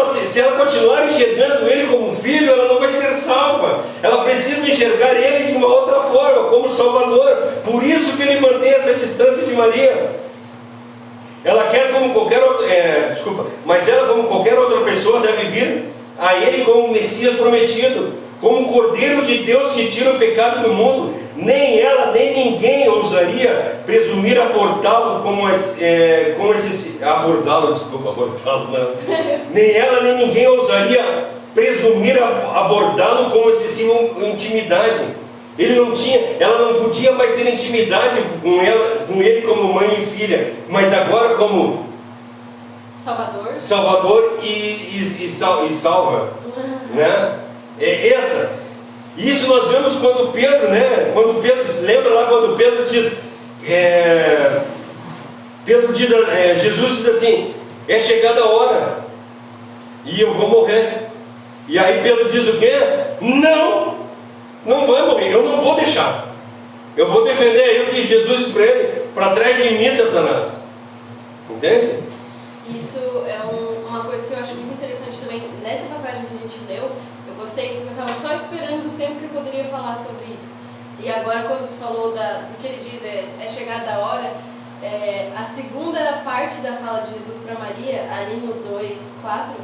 continuar enxergando ele como filho, ela não vai ser salva. Ela precisa enxergar ele de uma outra forma, como Salvador. Por isso que ele mantém essa distância de Maria. Ela quer como qualquer outra, mas ela, como qualquer outra pessoa, deve vir a ele como o Messias prometido, como o Cordeiro de Deus que tira o pecado do mundo. Nem ela, nem ninguém ousaria presumir abordá-lo Nem ela, nem ninguém ousaria presumir abordá-lo com excessiva intimidade. Ela não podia mais ter intimidade com ele como mãe e filha, mas agora como Salvador e salva, né? Isso nós vemos quando Pedro, né? Lembra lá quando Pedro diz, Jesus diz assim: é chegada a hora e eu vou morrer. E aí Pedro diz o quê? Não vai morrer, eu não vou deixar. Eu vou defender aí o que Jesus disse para ele: para trás de mim, Satanás. Entende? Isso é uma coisa que eu acho muito interessante também nessa passagem que a gente leu. Eu gostei, porque eu estava só esperando o tempo que eu poderia falar sobre isso. E agora, quando tu falou do que ele diz, é chegada a hora, a segunda parte da fala de Jesus para Maria, ali no 2:4,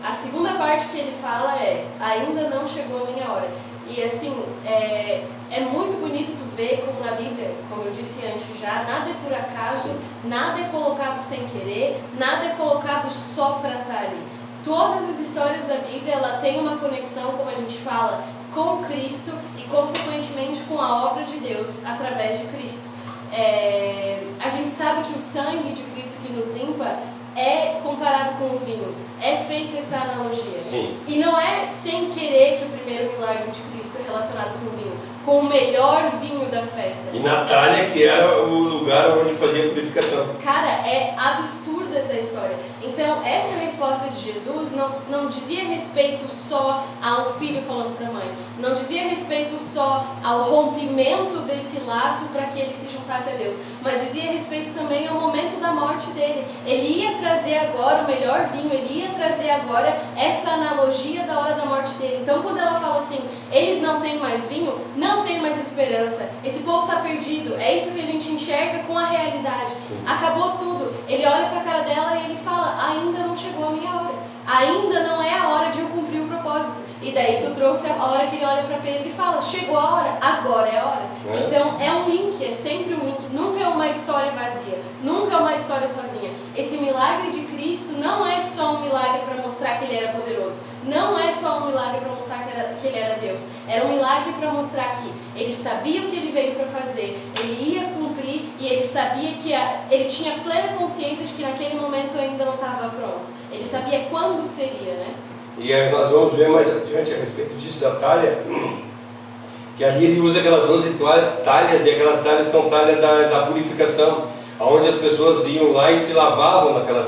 a segunda parte que ele fala é: ainda não chegou a minha hora. E assim, é muito bonito tu ver como na Bíblia, como eu disse antes já, nada é por acaso, nada é colocado sem querer, nada é colocado só para estar ali. Todas as histórias da Bíblia, ela tem uma conexão, como a gente fala, com Cristo e consequentemente com a obra de Deus através de Cristo. A gente sabe que o sangue de Cristo que nos limpa é comparado com o vinho, é feito essa analogia. Sim. E não é sem querer que o primeiro milagre de Cristo é relacionado com o vinho, com o melhor vinho da festa. E Natália, que era o lugar onde fazia a purificação. Cara, é absurda essa história. Então, essa resposta de Jesus não dizia respeito só a um filho falando para a mãe, não dizia respeito só ao rompimento desse laço para que ele se juntasse a Deus, mas dizia respeito também ao momento da morte dele. Ele ia trazer agora o melhor vinho, ele ia trazer agora essa analogia da hora da morte dele. Então, quando ela fala assim, eles não têm mais vinho, não tem mais esperança, esse povo está perdido, é isso que a gente enxerga com a realidade. Acabou tudo. Ele olha para a cara dela e ele fala: ainda não chegou a minha hora, ainda não é a hora de eu cumprir o propósito. E daí tu trouxe a hora que ele olha para Pedro e fala: chegou a hora, agora é a hora. Então é um link, é sempre um link, nunca é uma história vazia, nunca é uma história sozinha. Esse milagre de Cristo não é só um milagre para mostrar que ele era poderoso, não é só um milagre para mostrar que ele era Deus, era um milagre para mostrar que ele sabia o que ele veio para fazer, ele ia cumprir e ele sabia que ele tinha plena consciência de que naquele momento ainda não estava pronto, ele sabia quando seria, né? E aí nós vamos ver mais adiante a respeito disso da talha, que ali ele usa aquelas 12 talhas, e aquelas talhas são talhas da purificação, onde as pessoas iam lá e se lavavam naquelas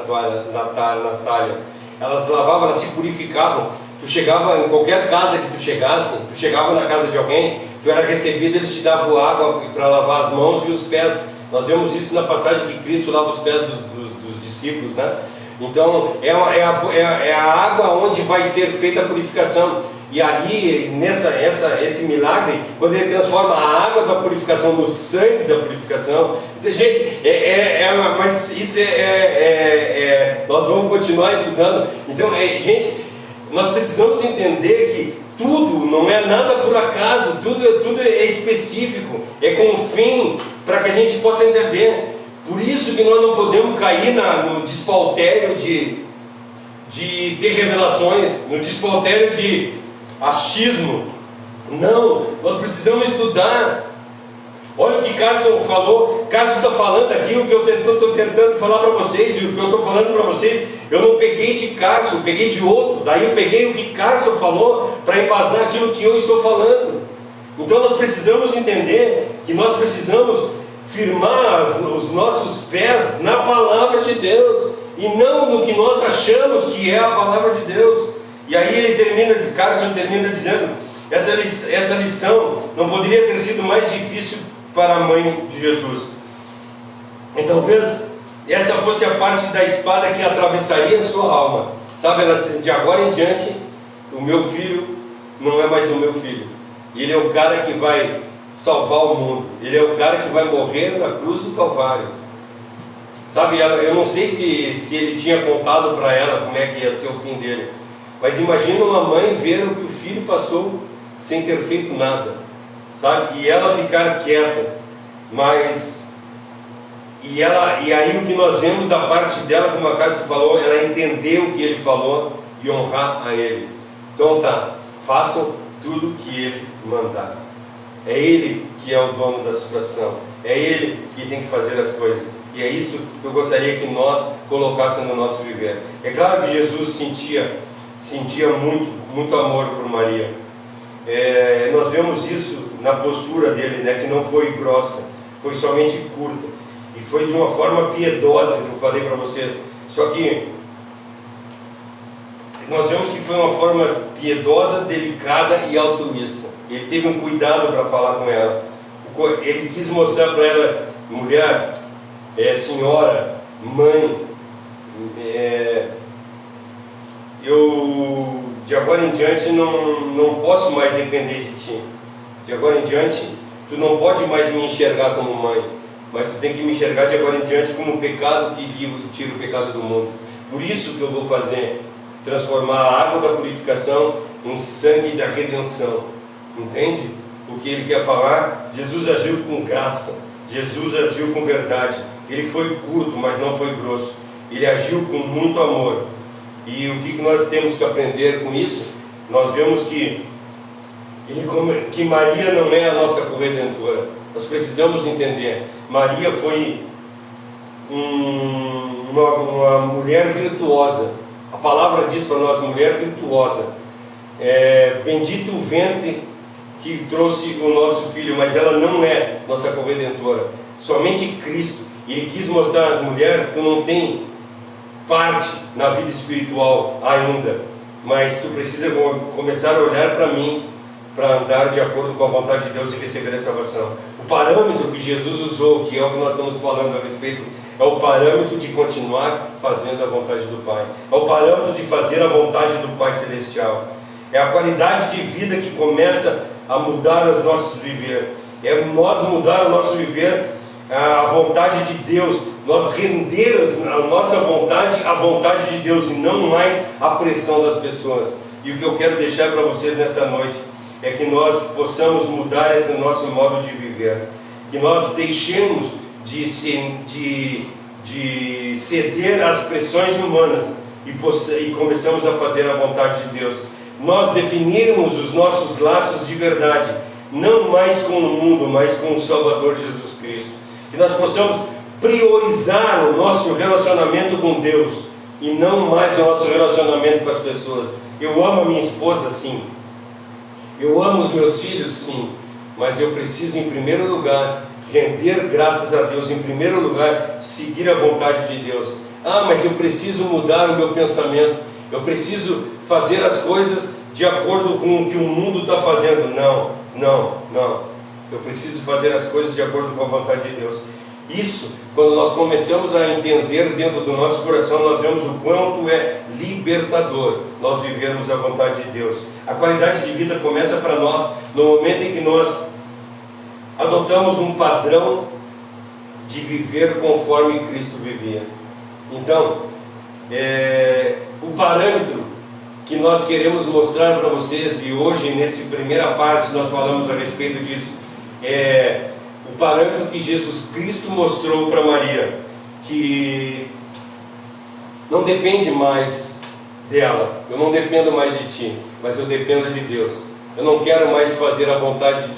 nas talhas. Elas se lavavam, elas se purificavam. Tu chegava em qualquer casa que tu chegasse, tu chegava na casa de alguém, tu era recebido, eles te davam água para lavar as mãos e os pés. Nós vemos isso na passagem que Cristo lava os pés dos discípulos, né? Então é a água onde vai ser feita a purificação. E ali, esse milagre, quando ele transforma a água da purificação no sangue da purificação, gente, mas isso nós vamos continuar estudando. Então, gente, nós precisamos entender que tudo não é nada por acaso, tudo é específico, é com um fim, para que a gente possa entender. Por isso que nós não podemos cair no despautério de ter revelações, no despautério de achismo. Não, nós precisamos estudar. Olha o que Carson falou. Carson está falando aqui o que eu estou tentando falar para vocês, e o que eu estou falando para vocês, eu não peguei de Carson, peguei de outro. Daí eu peguei o que Carson falou para embasar aquilo que eu estou falando. Então nós precisamos entender que nós precisamos firmar os nossos pés na palavra de Deus e não no que nós achamos que é a palavra de Deus. E aí Carson termina dizendo: essa lição não poderia ter sido mais difícil para a mãe de Jesus. E talvez essa fosse a parte da espada que atravessaria a sua alma. Sabe, ela disse: de agora em diante, o meu filho não é mais o meu filho. Ele é o cara que vai salvar o mundo. Ele é o cara que vai morrer na cruz do Calvário. Sabe, eu não sei se ele tinha contado para ela como é que ia ser o fim dele. Mas imagina uma mãe ver o que o filho passou sem ter feito nada. Sabe? E ela ficar quieta. E aí o que nós vemos da parte dela, como a Cássia falou, ela entendeu o que ele falou e honrar a ele. Então tá, façam tudo o que ele mandar. É ele que é o dono da situação. É ele que tem que fazer as coisas. E é isso que eu gostaria que nós colocássemos no nosso viver. É claro que Jesus sentia muito amor por Maria. Nós vemos isso na postura dele, né, que não foi grossa, foi somente curta. E foi de uma forma piedosa que eu falei para vocês. Só que nós vemos que foi uma forma piedosa, delicada e altruísta. Ele teve um cuidado para falar com ela. Ele quis mostrar para ela: mulher, senhora, mãe, eu de agora em diante não posso mais depender de ti. De agora em diante, tu não pode mais me enxergar como mãe, mas tu tem que me enxergar de agora em diante como um pecado que tira o pecado do mundo. Por isso que eu vou fazer, transformar a água da purificação em sangue da redenção. Entende o que ele quer falar? Jesus agiu com graça, Jesus agiu com verdade. Ele foi curto, mas não foi grosso. Ele agiu com muito amor. E o que nós temos que aprender com isso? Nós vemos que Maria não é a nossa corredentora. Nós precisamos entender. Maria foi uma mulher virtuosa. A palavra diz para nós: mulher virtuosa. Bendito o ventre que trouxe o nosso filho, mas ela não é nossa corredentora. Somente Cristo. Ele quis mostrar: mulher, tu não tem parte na vida espiritual ainda, mas tu precisa começar a olhar para mim, para andar de acordo com a vontade de Deus e receber a salvação. O parâmetro que Jesus usou, que é o que nós estamos falando a respeito, é o parâmetro de continuar fazendo a vontade do Pai. É o parâmetro de fazer a vontade do Pai Celestial. É a qualidade de vida que começa a mudar o nosso viver. É nós mudar o nosso viver, a vontade de Deus, nós rendermos a nossa vontade à vontade de Deus e não mais à pressão das pessoas. E o que eu quero deixar para vocês nessa noite é que nós possamos mudar esse nosso modo de viver, que nós deixemos de ceder às pressões humanas e começamos a fazer a vontade de Deus. Nós definirmos os nossos laços de verdade, não mais com o mundo, mas com o Salvador Jesus Cristo. Que nós possamos priorizar o nosso relacionamento com Deus e não mais o nosso relacionamento com as pessoas. Eu amo a minha esposa, sim. Eu amo os meus filhos, sim. Mas eu preciso, em primeiro lugar, render graças a Deus. Em primeiro lugar, seguir a vontade de Deus. Mas eu preciso mudar o meu pensamento. Eu preciso fazer as coisas de acordo com o que o mundo está fazendo. Não. Eu preciso fazer as coisas de acordo com a vontade de Deus. Isso, quando nós começamos a entender dentro do nosso coração, nós vemos o quanto é libertador nós vivermos a vontade de Deus. A qualidade de vida começa para nós no momento em que nós adotamos um padrão de viver conforme Cristo vivia. Então, o parâmetro que nós queremos mostrar para vocês, e hoje nessa primeira parte nós falamos a respeito disso, o parâmetro que Jesus Cristo mostrou para Maria, que não depende mais dela, eu não dependo mais de ti, mas eu dependo de Deus. Eu não quero mais fazer a vontade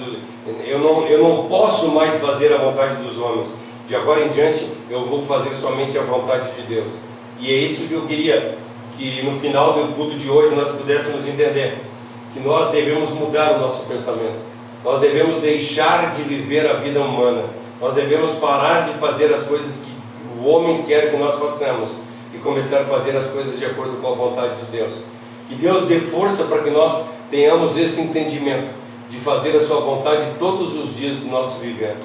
eu não posso mais fazer a vontade dos homens. De agora em diante eu vou fazer somente a vontade de Deus. E é isso que eu queria que no final do culto de hoje nós pudéssemos entender, que nós devemos mudar o nosso pensamento. Nós devemos deixar de viver a vida humana. Nós devemos parar de fazer as coisas que o homem quer que nós façamos e começar a fazer as coisas de acordo com a vontade de Deus. Que Deus dê força para que nós tenhamos esse entendimento de fazer a sua vontade todos os dias do nosso viver.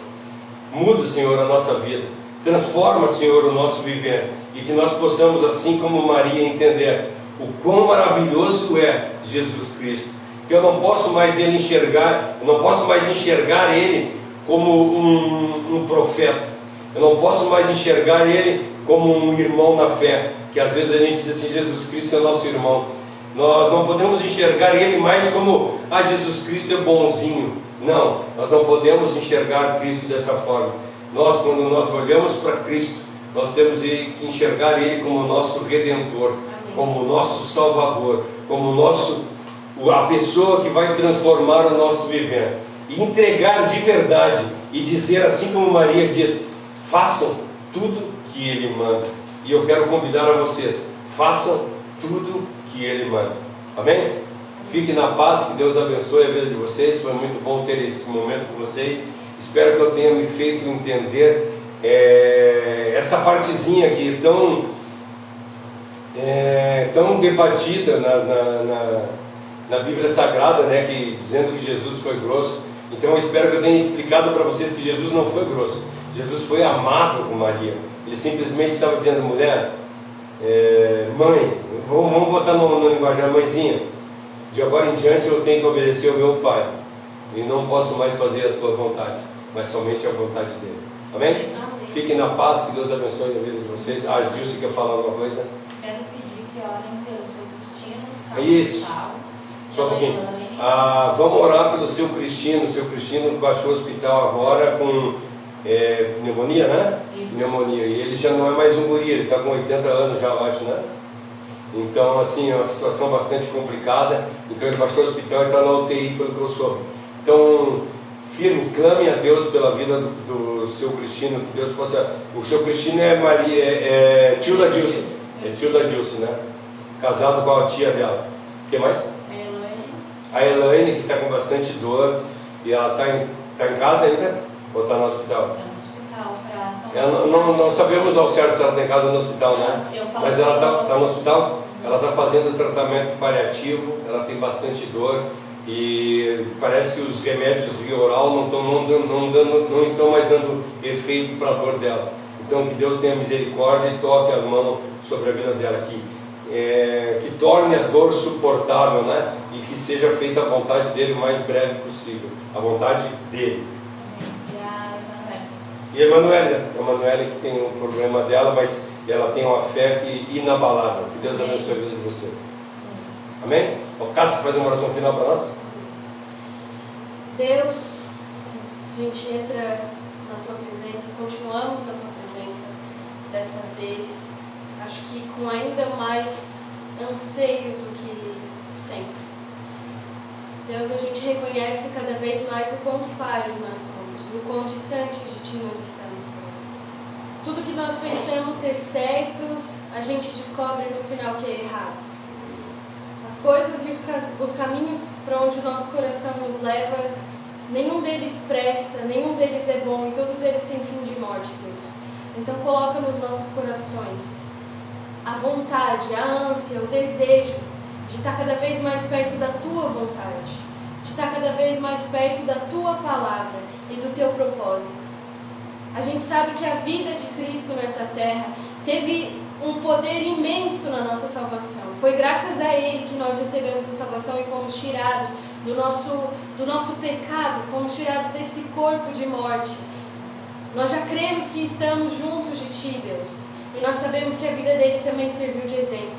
Muda, Senhor, a nossa vida. Transforma, Senhor, o nosso viver. E que nós possamos, assim como Maria, entender o quão maravilhoso é Jesus Cristo. Que eu não posso mais Ele enxergar, eu não posso mais enxergar Ele como um profeta. Eu não posso mais enxergar Ele como um irmão na fé. Que às vezes a gente diz assim, Jesus Cristo é nosso irmão. Nós não podemos enxergar Ele mais como, Jesus Cristo é bonzinho. Não, nós não podemos enxergar Cristo dessa forma. Quando nós olhamos para Cristo, nós temos que enxergar Ele como nosso Redentor, como nosso Salvador, como a pessoa que vai transformar o nosso viver. E entregar de verdade e dizer assim como Maria diz, façam tudo que Ele manda. E eu quero convidar a vocês, façam tudo que Ele manda. Amém? Fiquem na paz, que Deus abençoe a vida de vocês. Foi muito bom ter esse momento com vocês. Espero que eu tenha me feito entender essa partezinha aqui tão debatida na Bíblia Sagrada, né, dizendo que Jesus foi grosso. Então eu espero que eu tenha explicado para vocês que Jesus não foi grosso. Jesus foi amável com Maria. Ele simplesmente estava dizendo, mulher, mãe, vamos botar no linguajar, mãezinha, de agora em diante eu tenho que obedecer ao meu pai. E não posso mais fazer a tua vontade, mas somente a vontade dele. Amém? Amém. Fiquem na paz, que Deus abençoe a vida de vocês. Dilce quer falar alguma coisa? Quero pedir que orem pelo seu Cristino. Isso. Só um pouquinho. Vamos orar pelo seu Cristino. O seu Cristino baixou o hospital agora com pneumonia, né? Isso. Pneumonia. E ele já não é mais um guri, ele está com 80 anos já, eu acho, né? Então, assim, é uma situação bastante complicada. Então ele baixou o hospital e está na UTI, pelo que eu soube. Então, firme, clame a Deus pela vida do seu Cristino, que Deus possa... O seu Cristino é tio da Dilce. É tio da Dilce, né? Casado com a tia dela. O que mais? A Elaine, que está com bastante dor. E ela está em casa ainda? Ou está no hospital? Está no hospital. Não sabemos ao certo se ela está em casa ou no hospital, né? Mas ela está no hospital? Ela está fazendo tratamento paliativo, ela tem bastante dor. E parece que os remédios via oral não estão mais dando efeito para a dor dela. Então que Deus tenha misericórdia e toque a mão sobre a vida dela, que torne a dor suportável, né? E que seja feita a vontade dele o mais breve possível, a vontade dele. E a Emanuele que tem um problema dela, mas ela tem uma fé inabalável. Que Deus abençoe a vida de vocês. Amém? O Cássio faz uma oração final para nós. Deus, a gente entra na Tua presença, continuamos na Tua presença desta vez, acho que com ainda mais anseio do que sempre. Deus, a gente reconhece cada vez mais o quão falhos nós somos, o quão distantes de Ti nós estamos. Tudo que nós pensamos ser certo, a gente descobre no final que é errado. As coisas e os caminhos para onde o nosso coração nos leva, nenhum deles presta, nenhum deles é bom e todos eles têm fim de morte, Deus. Então coloca nos nossos corações a vontade, a ânsia, o desejo de estar cada vez mais perto da Tua vontade, de estar cada vez mais perto da Tua palavra e do Teu propósito. A gente sabe que a vida de Cristo nessa terra teve um poder imenso na nossa salvação. Foi graças a Ele que nós recebemos a salvação e fomos tirados do nosso pecado, fomos tirados desse corpo de morte. Nós já cremos que estamos juntos de Ti, Deus, e nós sabemos que a vida dele também serviu de exemplo.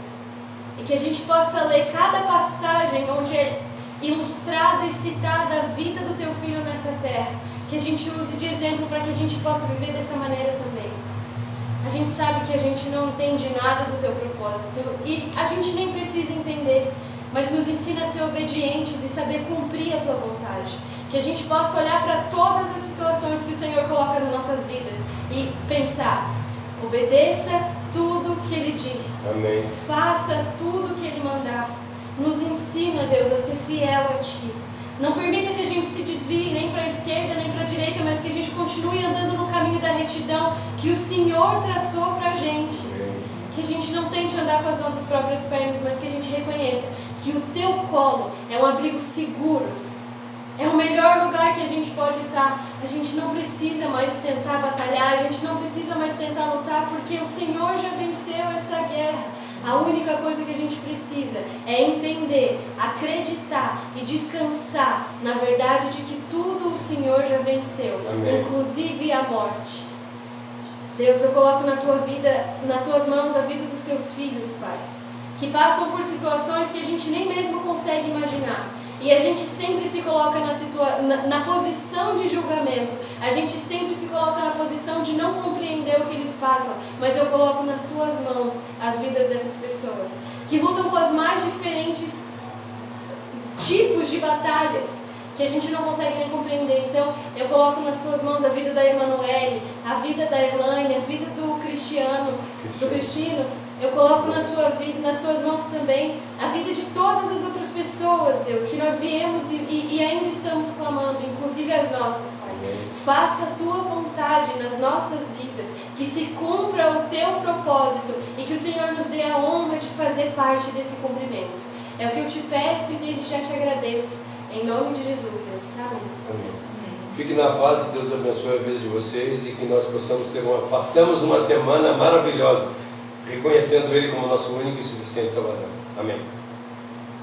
E que a gente possa ler cada passagem onde é ilustrada e citada a vida do Teu Filho nessa terra, que a gente use de exemplo para que a gente possa viver dessa maneira também. A gente sabe que a gente não entende nada do Teu propósito e a gente nem precisa entender, mas nos ensina a ser obedientes e saber cumprir a Tua vontade. Que a gente possa olhar para todas as situações que o Senhor coloca nas nossas vidas e pensar, obedeça tudo que Ele diz. Amém. Faça tudo que Ele mandar. Nos ensina, Deus, a ser fiel a Ti. Não permita que a gente se desvie nem para a esquerda nem para a direita, mas que a gente continue andando no caminho da retidão que o Senhor traçou para a gente. Que a gente não tente andar com as nossas próprias pernas, mas que a gente reconheça que o Teu colo é um abrigo seguro, É o melhor lugar que a gente pode estar. A gente não precisa mais tentar batalhar, a gente não precisa mais tentar lutar, porque o Senhor já venceu essa guerra. A única coisa que a gente precisa é entender, acreditar e descansar na verdade de que tudo o Senhor já venceu, Amém. inclusive a morte. Deus, eu coloco na tua vida, nas tuas mãos a vida dos teus filhos, Pai, que passam por situações que a gente nem mesmo consegue imaginar. E a gente sempre se coloca na posição de julgamento. A gente sempre se coloca na posição de não compreender o que eles passam. Mas eu coloco nas tuas mãos as vidas dessas pessoas, que lutam com as mais diferentes tipos de batalhas, que a gente não consegue nem compreender. Então, eu coloco nas tuas mãos a vida da Emanuele, a vida da Elaine, a vida do Cristino. Eu coloco nas tuas mãos também a vida de todas as outras pessoas, Deus, que nós viemos e ainda estamos clamando, inclusive as nossas, Pai. Faça a tua vontade nas nossas vidas, que se cumpra o teu propósito e que o Senhor nos dê a honra de fazer parte desse cumprimento. É o que eu te peço e desde já te agradeço. Em nome de Jesus, Deus. Amém. Amém. Fique na paz, que Deus abençoe a vida de vocês e que nós façamos uma semana maravilhosa, reconhecendo Ele como nosso único e suficiente Salvador. Amém.